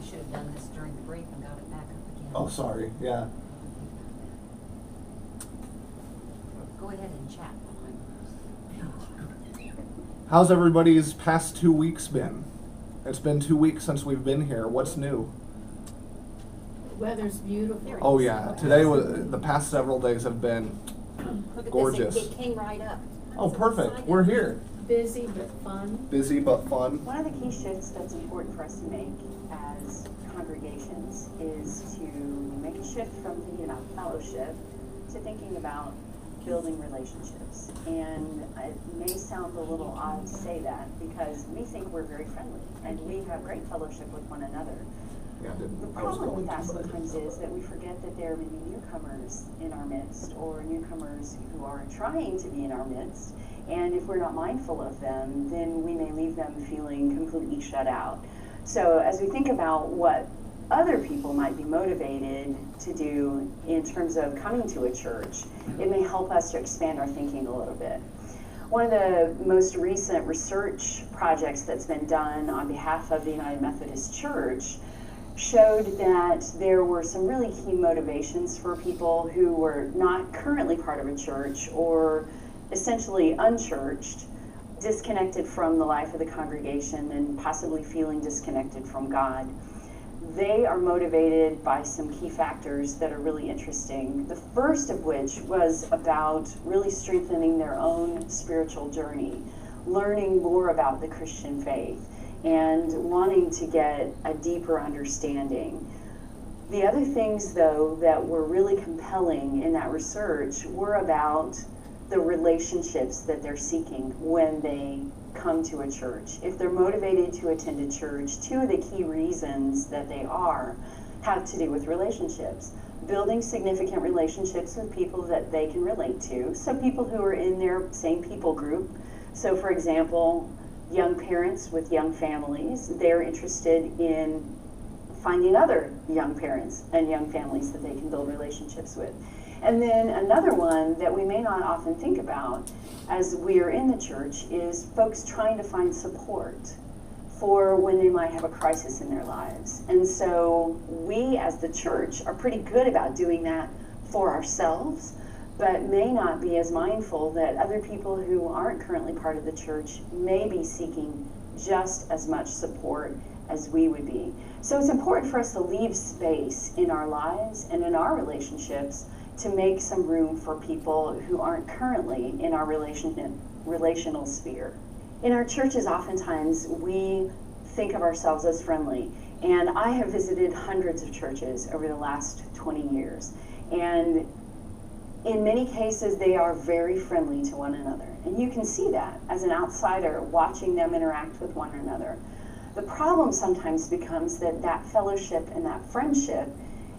should have done this during the break and got it back up again. Oh, sorry. Yeah. Go ahead and chat while How's everybody's past 2 weeks been? It's been 2 weeks since we've been here. What's new? The weather's beautiful. Oh yeah, today was the past several days have been Look at Gorgeous. this, it came right up. Oh, perfect. We're here. Busy but fun. Busy but fun. One of the key shifts that's important for us to make as congregations is to make a shift from thinking about fellowship to thinking about building relationships. And it may sound a little odd to say that because we think we're very friendly and we have great fellowship with one another. Yeah, The problem with that sometimes is that we forget that there may be newcomers in our midst or newcomers who are trying to be in our midst. And if we're not mindful of them, then we may leave them feeling completely shut out. So as we think about what other people might be motivated to do in terms of coming to a church, it may help us to expand our thinking a little bit. One of the most recent research projects that's been done on behalf of the United Methodist Church showed that there were some really key motivations for people who were not currently part of a church or essentially unchurched, disconnected from the life of the congregation and possibly feeling disconnected from God. They are motivated by some key factors that are really interesting. The first of which was about really strengthening their own spiritual journey, learning more about the Christian faith, and wanting to get a deeper understanding. The other things, though, that were really compelling in that research were about the relationships that they're seeking when they come to a church. If they're motivated to attend a church, two of the key reasons that they are have to do with relationships. Building significant relationships with people that they can relate to, so people who are in their same people group. So for example, young parents with young families, they're interested in finding other young parents and young families that they can build relationships with. And then another one that we may not often think about as we are in the church is folks trying to find support for when they might have a crisis in their lives. And so we as the church are pretty good about doing that for ourselves, but may not be as mindful that other people who aren't currently part of the church may be seeking just as much support as we would be. So it's important for us to leave space in our lives and in our relationships to make some room for people who aren't currently in our relational sphere. In our churches, oftentimes we think of ourselves as friendly, and I have visited hundreds of churches over the last 20 years, and in many cases they are very friendly to one another, and you can see that as an outsider watching them interact with one another. The problem sometimes becomes that that fellowship and that friendship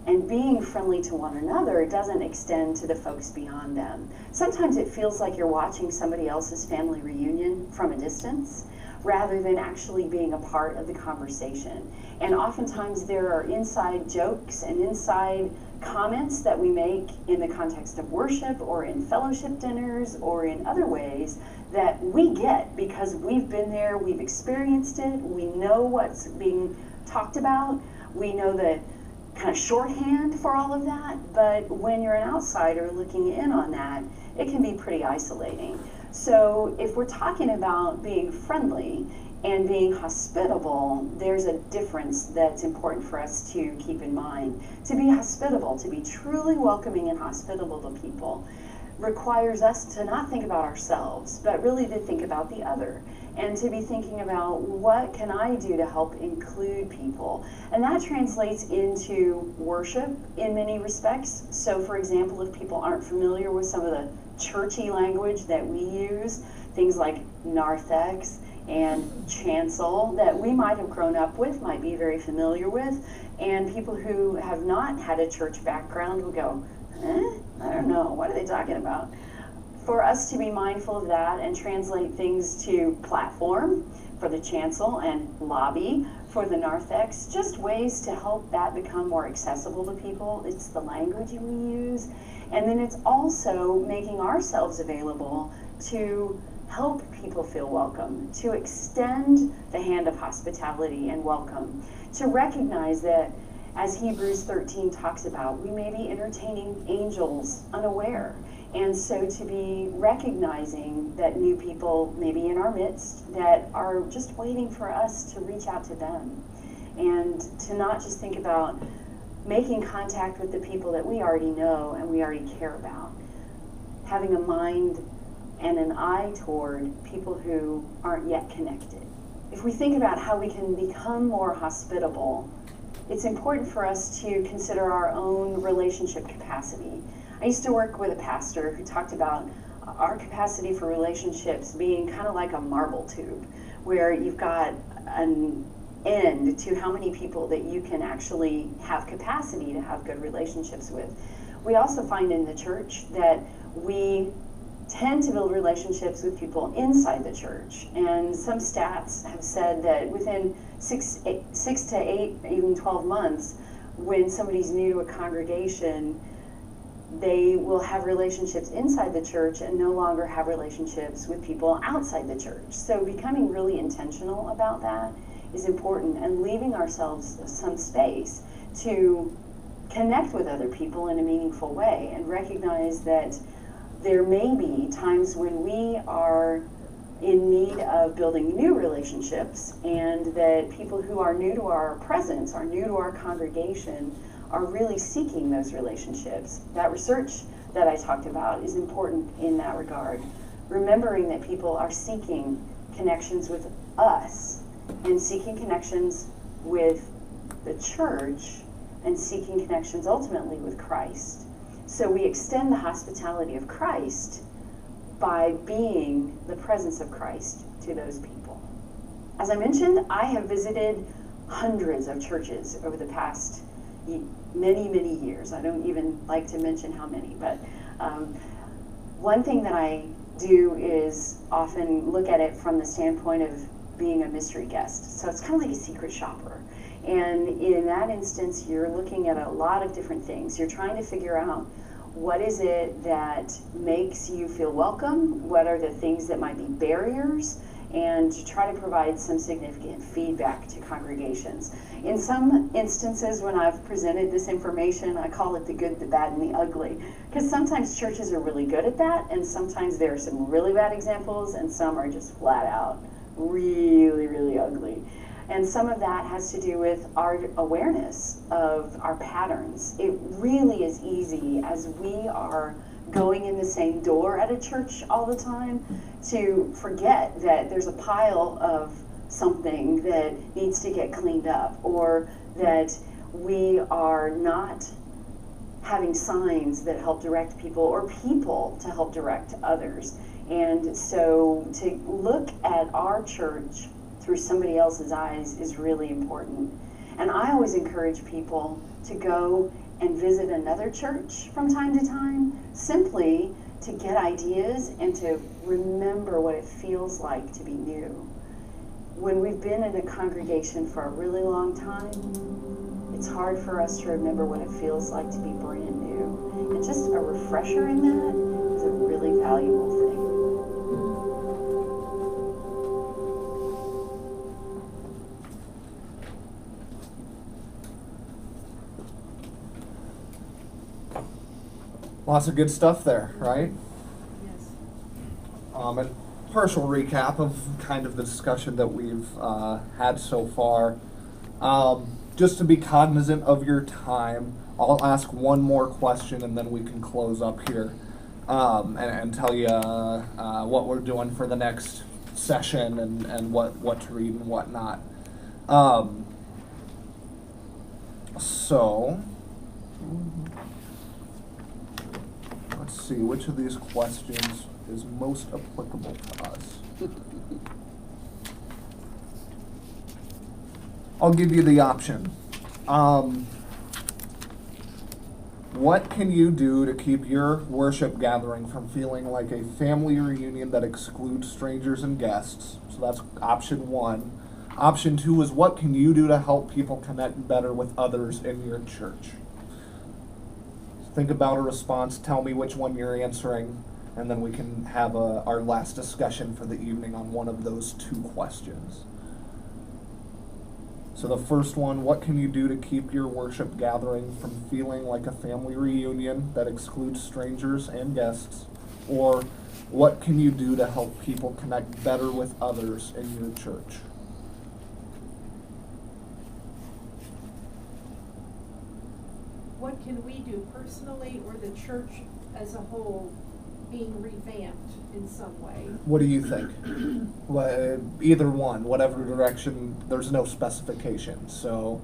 and being friendly to one another doesn't extend to the folks beyond them. Sometimes it feels like you're watching somebody else's family reunion from a distance rather than actually being a part of the conversation. And oftentimes there are inside jokes and inside comments that we make in the context of worship or in fellowship dinners or in other ways that we get because we've been there, we've experienced it, we know what's being talked about, we know the kind of shorthand for all of that, but when you're an outsider looking in on that, it can be pretty isolating. So if we're talking about being friendly and being hospitable, there's a difference that's important for us to keep in mind. To be hospitable, to be truly welcoming and hospitable to people, requires us to not think about ourselves, but really to think about the other, and to be thinking about what can I do to help include people. And that translates into worship in many respects. So for example, if people aren't familiar with some of the churchy language that we use, things like narthex and chancel that we might have grown up with, might be very familiar with, and people who have not had a church background will go, I don't know, what are they talking about? For us to be mindful of that and translate things to platform for the chancel and lobby for the narthex, just ways to help that become more accessible to people. It's the language we use, and then it's also making ourselves available to help people feel welcome, to extend the hand of hospitality and welcome, to recognize that, as Hebrews 13 talks about, we may be entertaining angels unaware. And so to be recognizing that new people may be in our midst that are just waiting for us to reach out to them. And to not just think about making contact with the people that we already know and we already care about. having a mind and an eye toward people who aren't yet connected. If we think about how we can become more hospitable, it's important for us to consider our own relationship capacity. I used to work with a pastor who talked about our capacity for relationships being kind of like a marble tube, where you've got an end to how many people that you can actually have capacity to have good relationships with. We also find in the church that we tend to build relationships with people inside the church. And some stats have said that within 6 to 8, even 12 months, when somebody's new to a congregation, they will have relationships inside the church and no longer have relationships with people outside the church. So becoming really intentional about that is important, and leaving ourselves some space to connect with other people in a meaningful way, and recognize that there may be times when we are in need of building new relationships, and that people who are new to our presence, are new to our congregation, are really seeking those relationships. That research that I talked about is important in that regard. Remembering that people are seeking connections with us, and seeking connections with the church, and seeking connections ultimately with Christ. So we extend the hospitality of Christ by being the presence of Christ to those people. As I mentioned, I have visited hundreds of churches over the past many, many years. I don't even like to mention how many, but one thing that I do is often look at it from the standpoint of being a mystery guest. So it's kind of like a secret shopper. And in that instance, you're looking at a lot of different things. You're trying to figure out what is it that makes you feel welcome, what are the things that might be barriers, and to try to provide some significant feedback to congregations. In some instances, when I've presented this information, I call it the good, the bad, and the ugly, because sometimes churches are really good at that, and sometimes there are some really bad examples, and some are just flat out really, really ugly. And some of that has to do with our awareness of our patterns. It really is easy, as we are going in the same door at a church all the time, to forget that there's a pile of something that needs to get cleaned up, or that we are not having signs that help direct people, or people to help direct others. And so to look at our church through somebody else's eyes is really important. And I always encourage people to go and visit another church from time to time, simply to get ideas and to remember what it feels like to be new. When we've been in a congregation for a really long time, it's hard for us to remember what it feels like to be brand new. And just a refresher in that is a really valuable thing. Lots of good stuff there, right? Yes. A partial recap of kind of the discussion that we've had so far. Just to be cognizant of your time, I'll ask one more question and then we can close up here and tell you what we're doing for the next session and what to read and what not. So, let's see, which of these questions is most applicable to us? I'll give you the option. What can you do to keep your worship gathering from feeling like a family reunion that excludes strangers and guests? So that's option one. Option two is, what can you do to help people connect better with others in your church? Think about a response, tell me which one you're answering, and then we can have our last discussion for the evening on one of those two questions. So the first one, what can you do to keep your worship gathering from feeling like a family reunion that excludes strangers and guests? Or what can you do to help people connect better with others in your church? What can we do personally, or the church as a whole, being revamped in some way. What do you think? Well, either one, whatever direction, there's no specification. So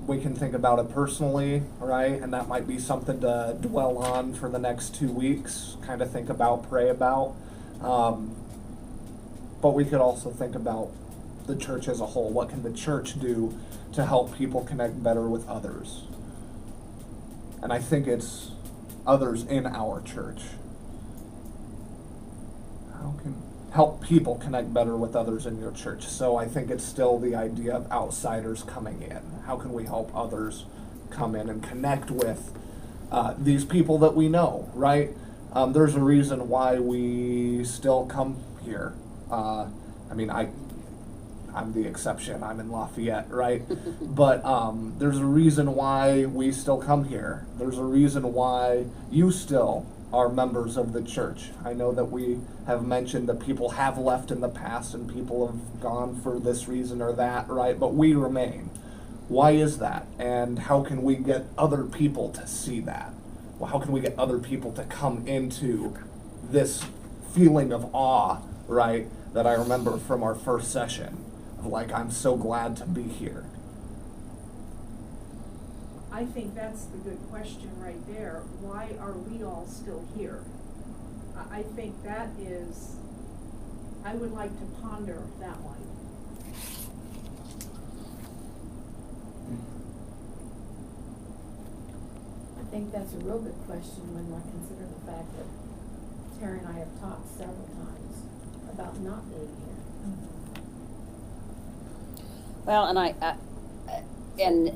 we can think about it personally, right? And that might be something to dwell on for the next 2 weeks, kind of think about, pray about. But we could also think about the church as a whole. What can the church do to help people connect better with others? And I think it's others in our church. How can help people connect better with others in your church? So I think it's still the idea of outsiders coming in. How can we help others come in and connect with these people that we know, right? There's a reason why we still come here. I mean, I'm the exception. I'm in Lafayette, right? But there's a reason why we still come here. There's a reason why you still are members of the church. I know that we have mentioned that people have left in the past and people have gone for this reason or that, right? But we remain. Why is that? And how can we get other people to see that? Well, how can we get other people to come into this feeling of awe, right, that I remember from our first session, of like, I'm so glad to be here? I think that's the good question right there. Why are we all still here? I think that is, I would like to ponder that one. I think that's a real good question when I consider the fact that Terry and I have talked several times about not being here. Well, and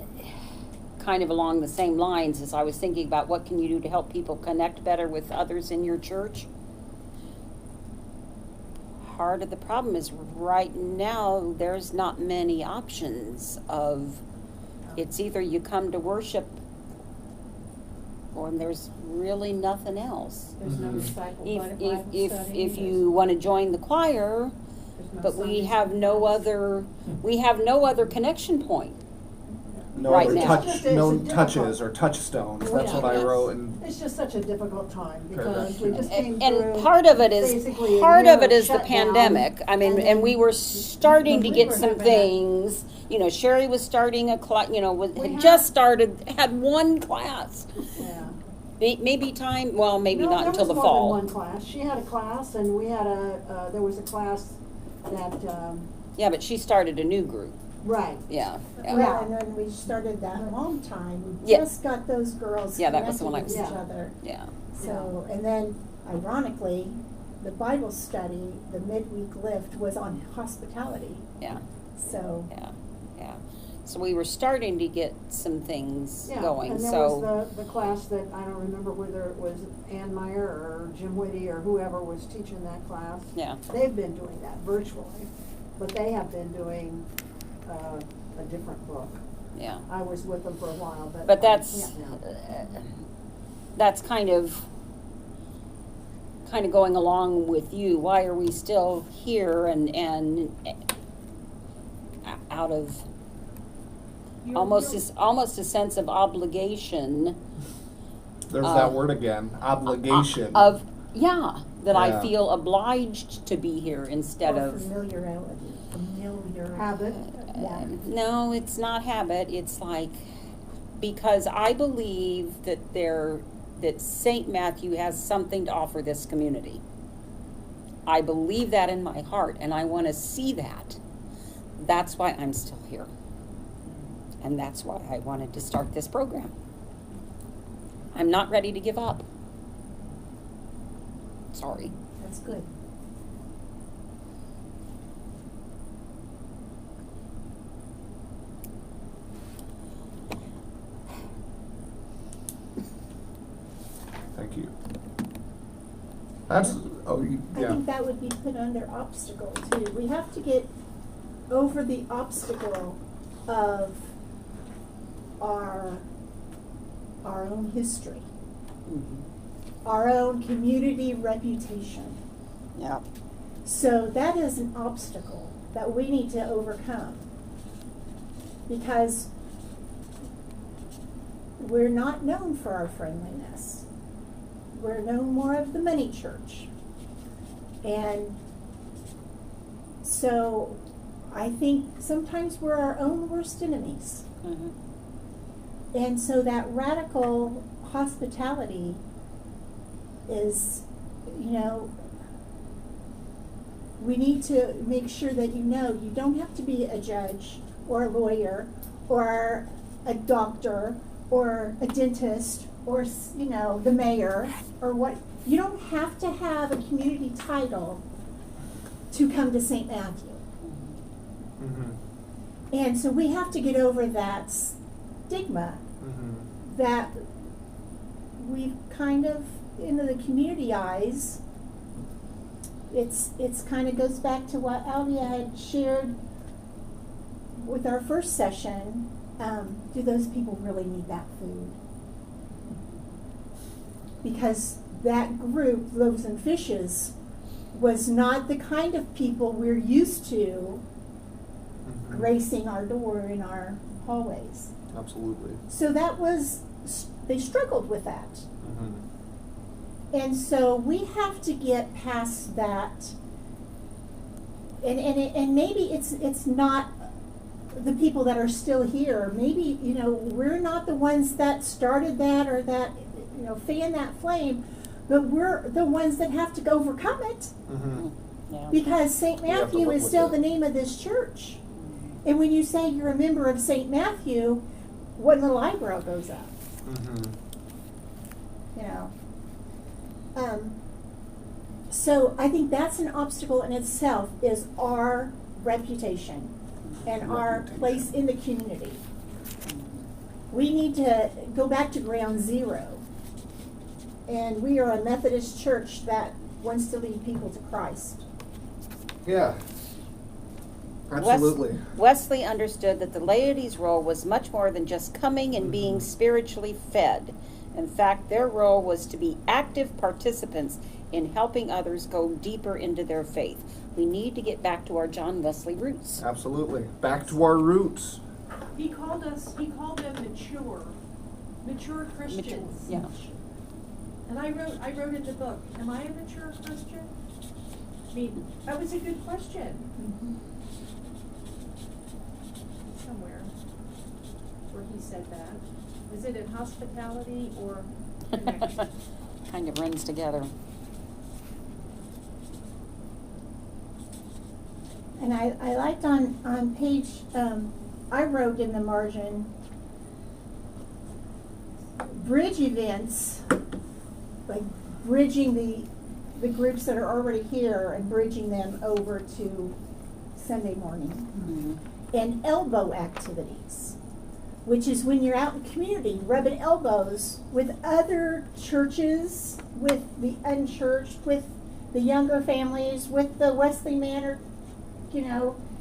kind of along the same lines as I was thinking about what can you do to help people connect better with others in your church. Part of the problem is right now there's not many options of, it's either you come to worship or there's really nothing else. There's no disciple Bible study. If you want to join the choir, there's no but we Sunday have no school. other connection point. No Right other now. no It's touches or touchstones. That's what I Yes. wrote. And It's just such a difficult time because Correct. we just came through. And part of it is basically a part year of it is the shutdown, pandemic. I mean, and we were starting to we get were some having things. You know, Sherry was starting a class. You know, We had just started, had one class. Yeah. Maybe time. Well, maybe No, not there until was the more fall. than one class. She had a class, and we had there was a class that, Yeah, but she started a new group. right. Yeah. Yeah. Well, and then we started that long time, we Yeah. just got those girls Yeah, that was connected the one I with was- each Yeah. other. Yeah. So, and then ironically, the Bible study, the midweek lift was on hospitality, Yeah. so. Yeah. Yeah. So we were starting to get some things Yeah, going. and there So was the class that, I don't remember whether it was Ann Meyer or Jim Whitty or whoever was teaching that class. yeah. They've been doing that virtually, but they have been doing a different book. Yeah. I was with them for a while, but. But I that's can't now. that's kind of going along with you. Why are we still here and out of almost a sense of obligation there's that word again, obligation. of that I Yeah. feel obliged to be here instead Or of familiarity, Habit. yeah. no, it's not habit. It's like because I believe that St. Matthew has something to offer this community. I believe that in my heart, and I want to see that. That's why I'm still here. And that's why I wanted to start this program. I'm not ready to give up. Sorry. That's good. Thank you. That's I yeah. think that would be put under obstacle too. We have to get over the obstacle of our own history, our own community reputation. Yeah. So that is an obstacle that we need to overcome because we're not known for our friendliness. we're no more of the money church. And so I think sometimes we're our own worst enemies. Mhm. And so that radical hospitality is, we need to make sure that you don't have to be a judge or a lawyer or a doctor or a dentist or, the mayor or what. You don't have to have a community title to come to St. Matthew. Mm-hmm. And so we have to get over that stigma Mm-hmm. that we've kind of, in the community eyes, it's kind of goes back to what Alvia had shared with our first session. Do those people really need that food? Because that group, Loaves and Fishes, was not the kind of people we're used to Mm-hmm. gracing our door in our hallways. Absolutely. So that was, they struggled with that. Mm-hmm. And so we have to get past that. And maybe it's not the people that are still here. Maybe, we're not the ones that started that or that, fan that flame, but we're the ones that have to overcome it. Mm-hmm. Yeah. Because St. We have to Matthew live is with still it. the name of this church. And when you say you're a member of St. Matthew, one little eyebrow goes up, Mm-hmm. So I think that's an obstacle in itself, is our reputation and our place in the community. We need to go back to ground zero. And we are a Methodist church that wants to lead people to Christ. Yeah. Absolutely. Wesley understood that the laity's role was much more than just coming and being spiritually fed. In fact, their role was to be active participants in helping others go deeper into their faith. We need to get back to our John Wesley roots. Absolutely. Back to our roots. He called them mature Christians. Yeah. And I wrote in the book, am I a mature Christian? I mean, that was a good question. Somewhere where he said that. Is it in hospitality or connection? Kind of runs together. And I liked on page, I wrote in the margin, bridge events, like bridging the groups that are already here and bridging them over to Sunday morning. Mm-hmm. And elbow activities, which is when you're out in the community rubbing elbows with other churches, with the unchurched, with the younger families, with the Wesley Manor,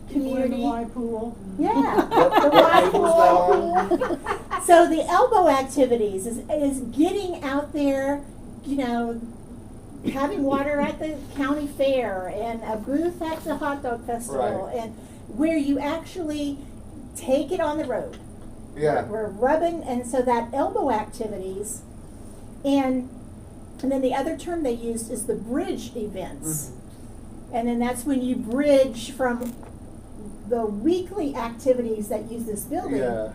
community. Y pool. Yeah, Yep. the What Y tables pool. So the elbow activities is getting out there, having water at the county fair and a booth at the hot dog festival, Right. and where you actually take it on the road. Yeah. We're rubbing, and so that elbow activities, and then the other term they used is the bridge events. And then that's when you bridge from the weekly activities that use this building, Yeah.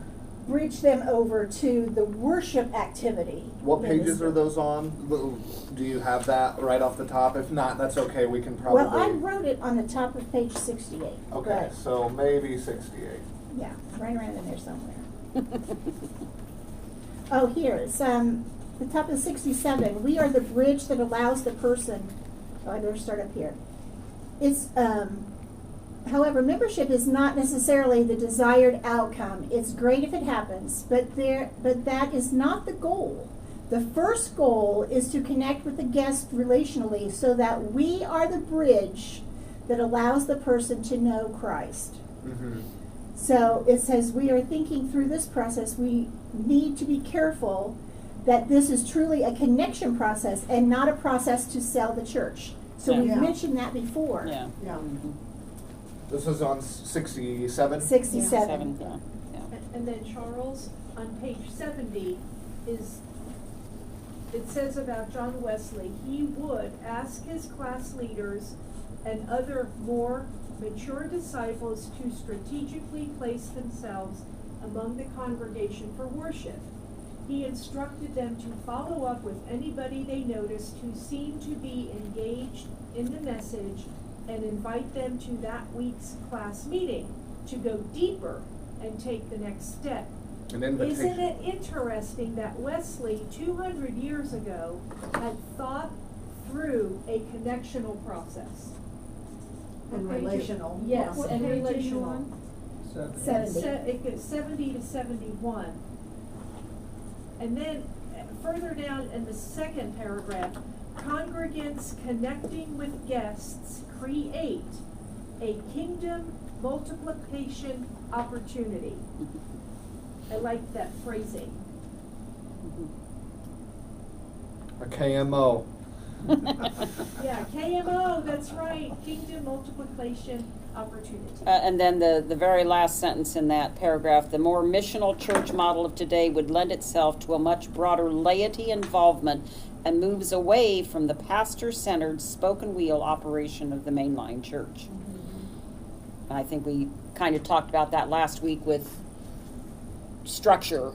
bridge them over to the worship activity. What in this pages are building. those on? Do you have that right off the top? If not, that's okay. We can probably. Well, I wrote it on the top of page 68. Okay, but, so maybe 68. yeah, right around in there somewhere. Oh, here, it's the top of 67. We are the bridge that allows the person. Oh, I better start up here. It's however, membership is not necessarily the desired outcome. It's great if it happens, but that is not the goal. The first goal is to connect with the guest relationally so that we are the bridge that allows the person to know Christ. Mm-hmm. So it says we are thinking through this process. We need to be careful that this is truly a connection process and not a process to sell the church. So Yeah. we've Yeah. mentioned that before. Yeah. Yeah. This is on 67. 67. Yeah. Yeah. And then Charles, on page 70, is it says about John Wesley, he would ask his class leaders and other more mature disciples to strategically place themselves among the congregation for worship. He instructed them to follow up with anybody they noticed who seemed to be engaged in the message and invite them to that week's class meeting to go deeper and take the next step. An invitation. Isn't it interesting that Wesley, 200 years ago, had thought through a connectional process? And What page are- relational. Yes, What and page are you relational. on? 70. It goes 70 to 71. And then further down in the second paragraph, congregants connecting with guests create a kingdom multiplication opportunity. I like that phrasing. A KMO. Yeah, KMO, that's right, kingdom multiplication opportunity. And then the very last sentence in that paragraph, the more missional church model of today would lend itself to a much broader laity involvement and moves away from the pastor-centered spoken wheel operation of the mainline church. I think we kind of talked about that last week with structure,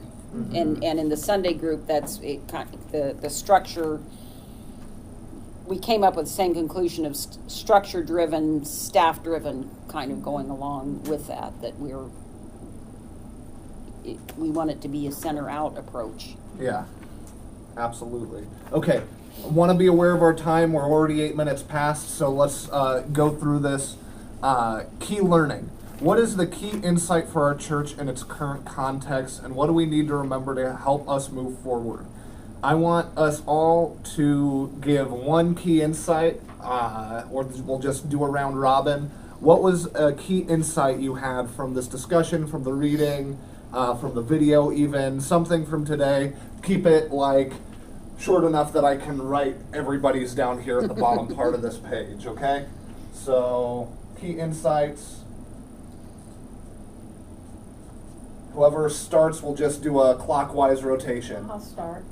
and in the Sunday group, that's it, the structure. We came up with the same conclusion of structure-driven, staff-driven, kind of going along with that. That we want it to be a center-out approach. Yeah, absolutely. Okay, want to be aware of our time. We're already 8 minutes past, so let's go through this. Key learning. What is the key insight for our church in its current context, and what do we need to remember to help us move forward? I want us all to give one key insight, or we'll just do a round robin. What was a key insight you had from this discussion, from the reading, from the video even, something from today? Keep it like short enough that I can write everybody's down here at the bottom part of this page, okay? So, key insights. Whoever starts will just do a clockwise rotation. I'll start.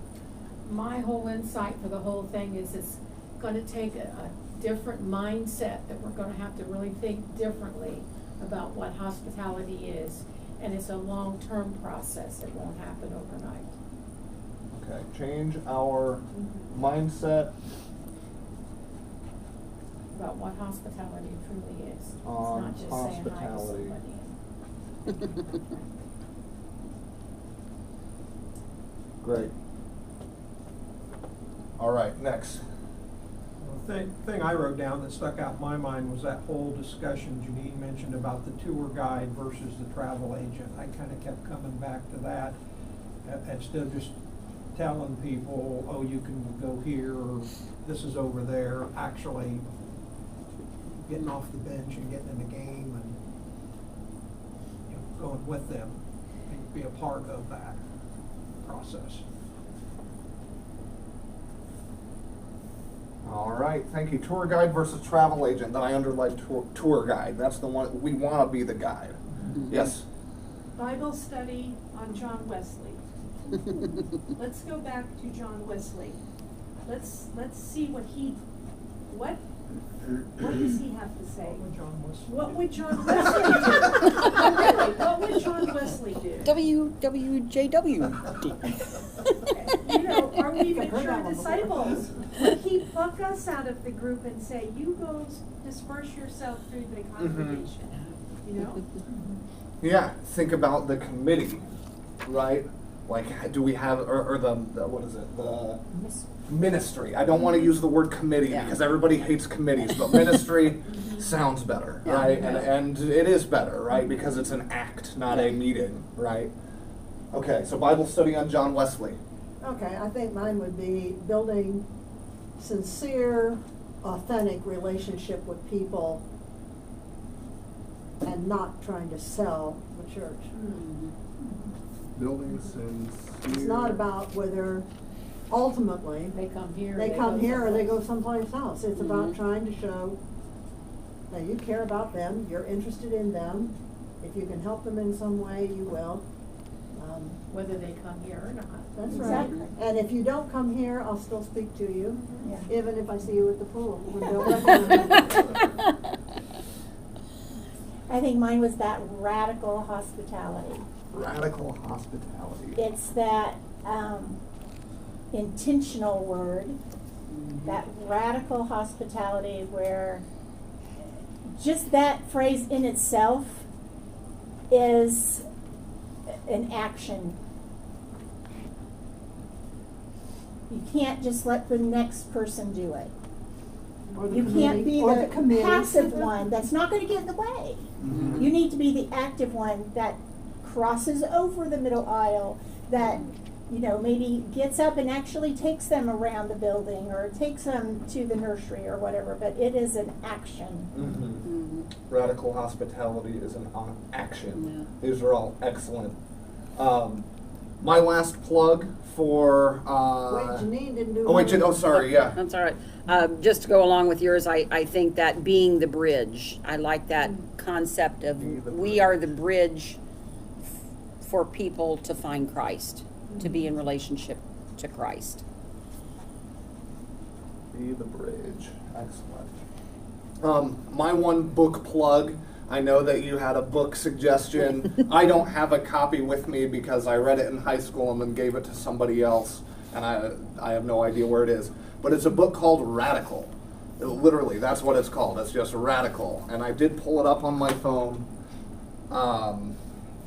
My whole insight for the whole thing is it's gonna take a different mindset, that we're gonna have to really think differently about what hospitality is. And it's a long-term process. It won't happen overnight. Okay, change our mindset About what hospitality truly is. On It's not just saying hi to hospitality. somebody. Great. All right, next. The thing I wrote down that stuck out in my mind was that whole discussion Janine mentioned about the tour guide versus the travel agent. I kind of kept coming back to that instead of just telling people, oh, you can go here or this is over there, actually getting off the bench and getting in the game and going with them and be a part of that process. All right, thank you. Tour guide versus travel agent. Then I underlined tour guide. That's the one, we want to be the guide. Yes? Bible study on John Wesley. Let's go back to John Wesley. Let's see what does he have to say? What would John Wesley What would John Wesley do? Really, what would John Wesley do? WWJW. You know, are we mature disciples? Would he pluck us out of the group and say, you go disperse yourself through the congregation? You know? Yeah, think about the committee, right? Like, do we have, or the what is it? The ministry. I don't want to use the word committee because everybody hates committees, but ministry sounds better, right? And it is better, right? Because it's an act, not a meeting, right? Okay, so Bible study on John Wesley. Okay, I think mine would be building sincere, authentic relationship with people and not trying to sell the church. Building sincere. It's not about whether ultimately They come here. they come here or they go someplace. someplace else. It's about trying to show that you care about them, you're interested in them. If you can help them in some way, you will. whether they come here or not. That's Exactly. right. And if you don't come here, I'll still speak to you, Yeah. even if I see you at the pool. I think mine was that radical hospitality. Radical hospitality. It's that intentional word, that radical hospitality where just that phrase in itself is an action. You can't just let the next person do it. Or the You can't be or the committee. passive one that's not going to get in the way. Mhm. You need to be the active one that crosses over the middle aisle, that, you know, maybe gets up and actually takes them around the building or takes them to the nursery or whatever, but it is an action. Mm-hmm. Radical hospitality is an action. These are all excellent. My last plug for. Wait, Janine didn't do. Oh wait, hers. oh sorry, yeah. That's all right. Just to go along with yours, I think that being the bridge, I like that concept of Be the we are the bridge for people to find Christ, to be in relationship to Christ. Be the bridge. Excellent. My one book plug. I know that you had a book suggestion. I don't have a copy with me because I read it in high school and then gave it to somebody else, and I have no idea where it is. But it's a book called Radical. Literally, that's what it's called. It's just Radical. And I did pull it up on my phone.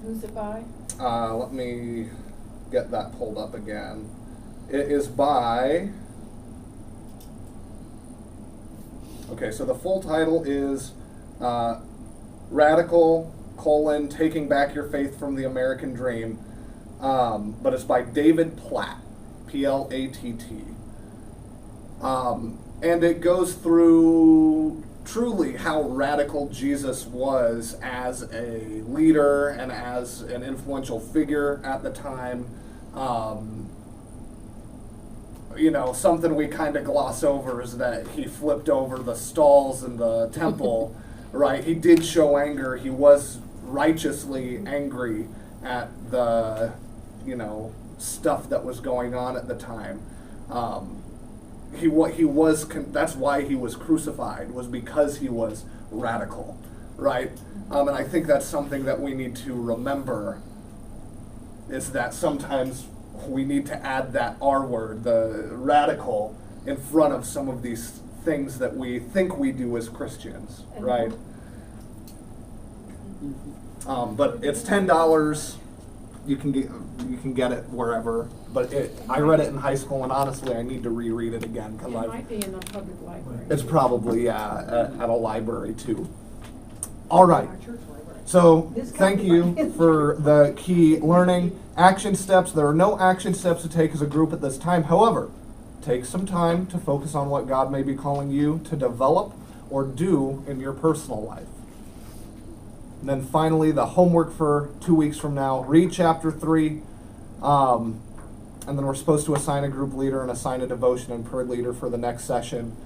Who's it by? Let me get that pulled up again. It is by. Okay, so the full title is Radical, Taking Back Your Faith from the American Dream. But it's by David Platt, Platt. And it goes through truly how radical Jesus was as a leader and as an influential figure at the time. You know, something we kind of gloss over is that he flipped over the stalls in the temple, right? He did show anger. He was righteously angry at the, you know, stuff that was going on at the time. That's why he was crucified, was because he was radical, right? And I think that's something that we need to remember, is that sometimes we need to add that R word, the radical, in front of some of these things that we think we do as Christians, right? But it's $10. You can get it wherever. But I read it in high school, and honestly, I need to reread it again because It might be in the public library. it's probably at a library too. All right. Our church library. So This thank copy you might- for the key learning action steps. There are no action steps to take as a group at this time. However, take some time to focus on what God may be calling you to develop or do in your personal life. And then finally, the homework for 2 weeks from now, read chapter 3. And then we're supposed to assign a group leader and assign a devotion and prayer leader for the next session.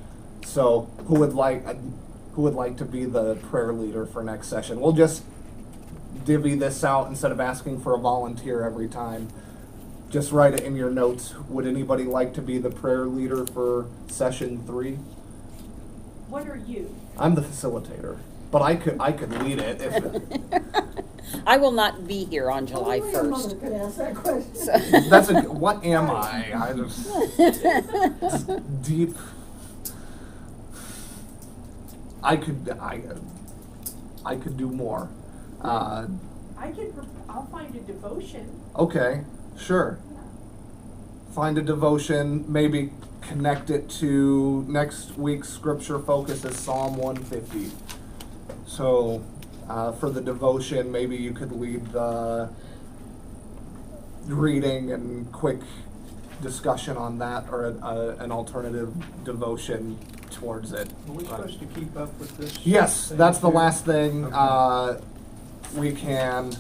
So who would like to be the prayer leader for next session? We'll just divvy this out instead of asking for a volunteer every time. Just write it in your notes. Would anybody like to be the prayer leader for session 3? What are you? I'm the facilitator, but I could lead it if I will not be here on July Only your mother 1st. could ask that question. that's a what am I? I just deep. I could do more. I'll find a devotion. Okay, sure. Find a devotion, maybe connect it to next week's scripture focus is Psalm 150. So for the devotion, maybe you could lead the reading and quick discussion on that, or an alternative devotion towards it. Are we supposed to keep up with this? Yes, thing that's the too? last thing. Okay. We can,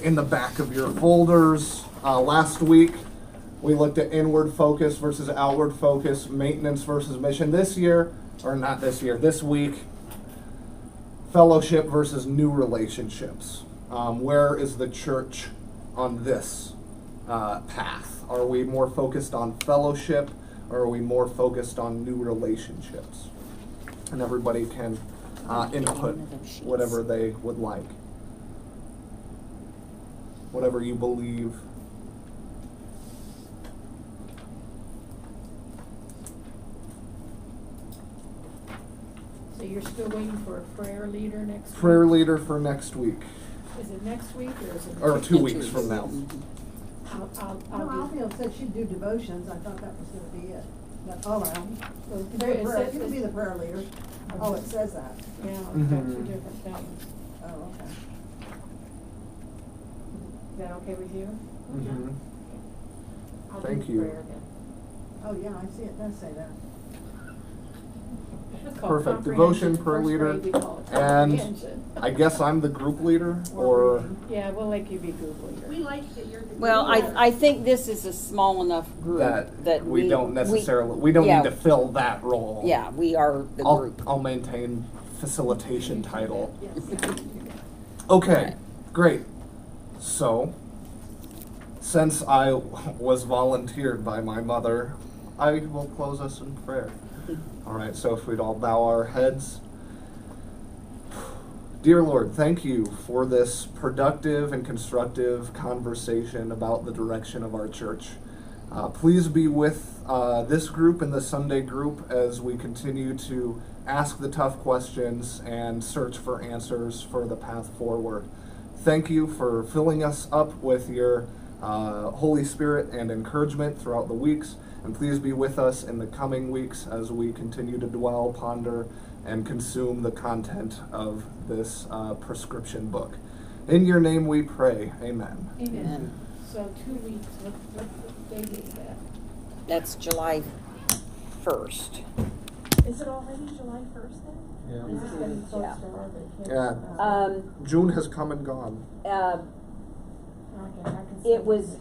in the back of your folders, last week we looked at inward focus versus outward focus, maintenance versus mission. This week, fellowship versus new relationships. Where is the church on this path? Are we more focused on fellowship, or are we more focused on new relationships? And everybody can input whatever they would like. Whatever you believe. So you're still waiting for a prayer leader next week? Prayer leader for next week, Is it next week or is it? or next 2 week? weeks from now. No, Alfie said she'd do devotions, I thought that was gonna be it. But, oh, well, so you can There, be it a prayer, says you can be the prayer leader. Oh, it says that. Yeah, it's got Mhm. two different things. Oh, okay. Is that okay with you? Mhm. I'll do Thank the you. prayer then. Oh, yeah, I see it does say that. It's called Perfect. Devotion, comprehension. prayer First leader, grade we call it and comprehension. I guess I'm the group leader, or Yeah, we'll let you be group leader. We like that you're the. Well, leader. I think this is a small enough group that we don't necessarily, we don't yeah. need to fill that role. Yeah, we are the I'll, group. I'll maintain facilitation title. Yes. Okay, great. So, since I was volunteered by my mother, I will close us in prayer. All right, so if we'd all bow our heads. Dear Lord, thank you for this productive and constructive conversation about the direction of our church. Please be with this group and the Sunday group as we continue to ask the tough questions and search for answers for the path forward. Thank you for filling us up with your Holy Spirit and encouragement throughout the weeks. And please be with us in the coming weeks as we continue to dwell, ponder, and consume the content of this prescription book. In your name we pray. Amen. Amen. So 2 weeks, what date is that? That's July 1st. Is it already July 1st then? Yeah. This is getting close Yeah. to our vacation. Yeah. June has come and gone. Okay, I can It send was it.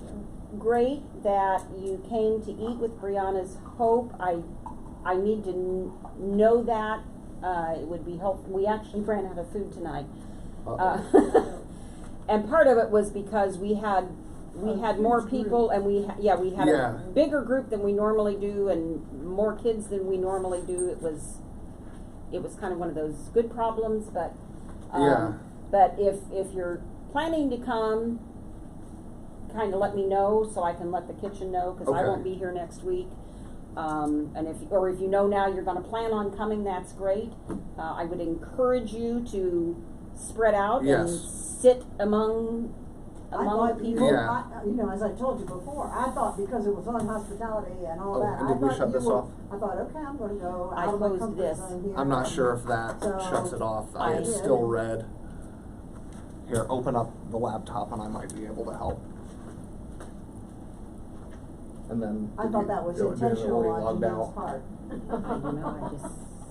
great that you came to eat with Brianna's Hope. I need to know that. It would be helpful. We actually ran out of food tonight. And part of it was because we had more people, and we had Yeah. a bigger group than we normally do, and more kids than we normally do. It was kind of one of those good problems, but Yeah. But if you're planning to come, kind of let me know so I can let the kitchen know, because I Okay. won't be here next week. And if you know now you're going to plan on coming, that's great. I would encourage you to spread out and Yes. sit among I the thought, people. Yeah. as I told you before, I thought because it was on hospitality and all Oh, that, and I did we thought shut you this were, off? I thought, okay, I'm gonna go I out of my closed comfort this. zone here. I'm not sure if that So, shuts it off. I It's did. still red. Here, open up the laptop and I might be able to help. And then. I did thought you- that was did you intentional already on logged Janelle's out? part. I don't know, I just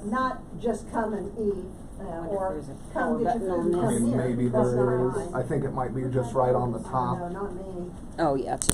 Not just come and eat, wonder if or there's a come power get your button food and on I come this. mean, here. maybe That's there not is. mine. I think it might be just right on the top. No, not me. oh yeah, it's just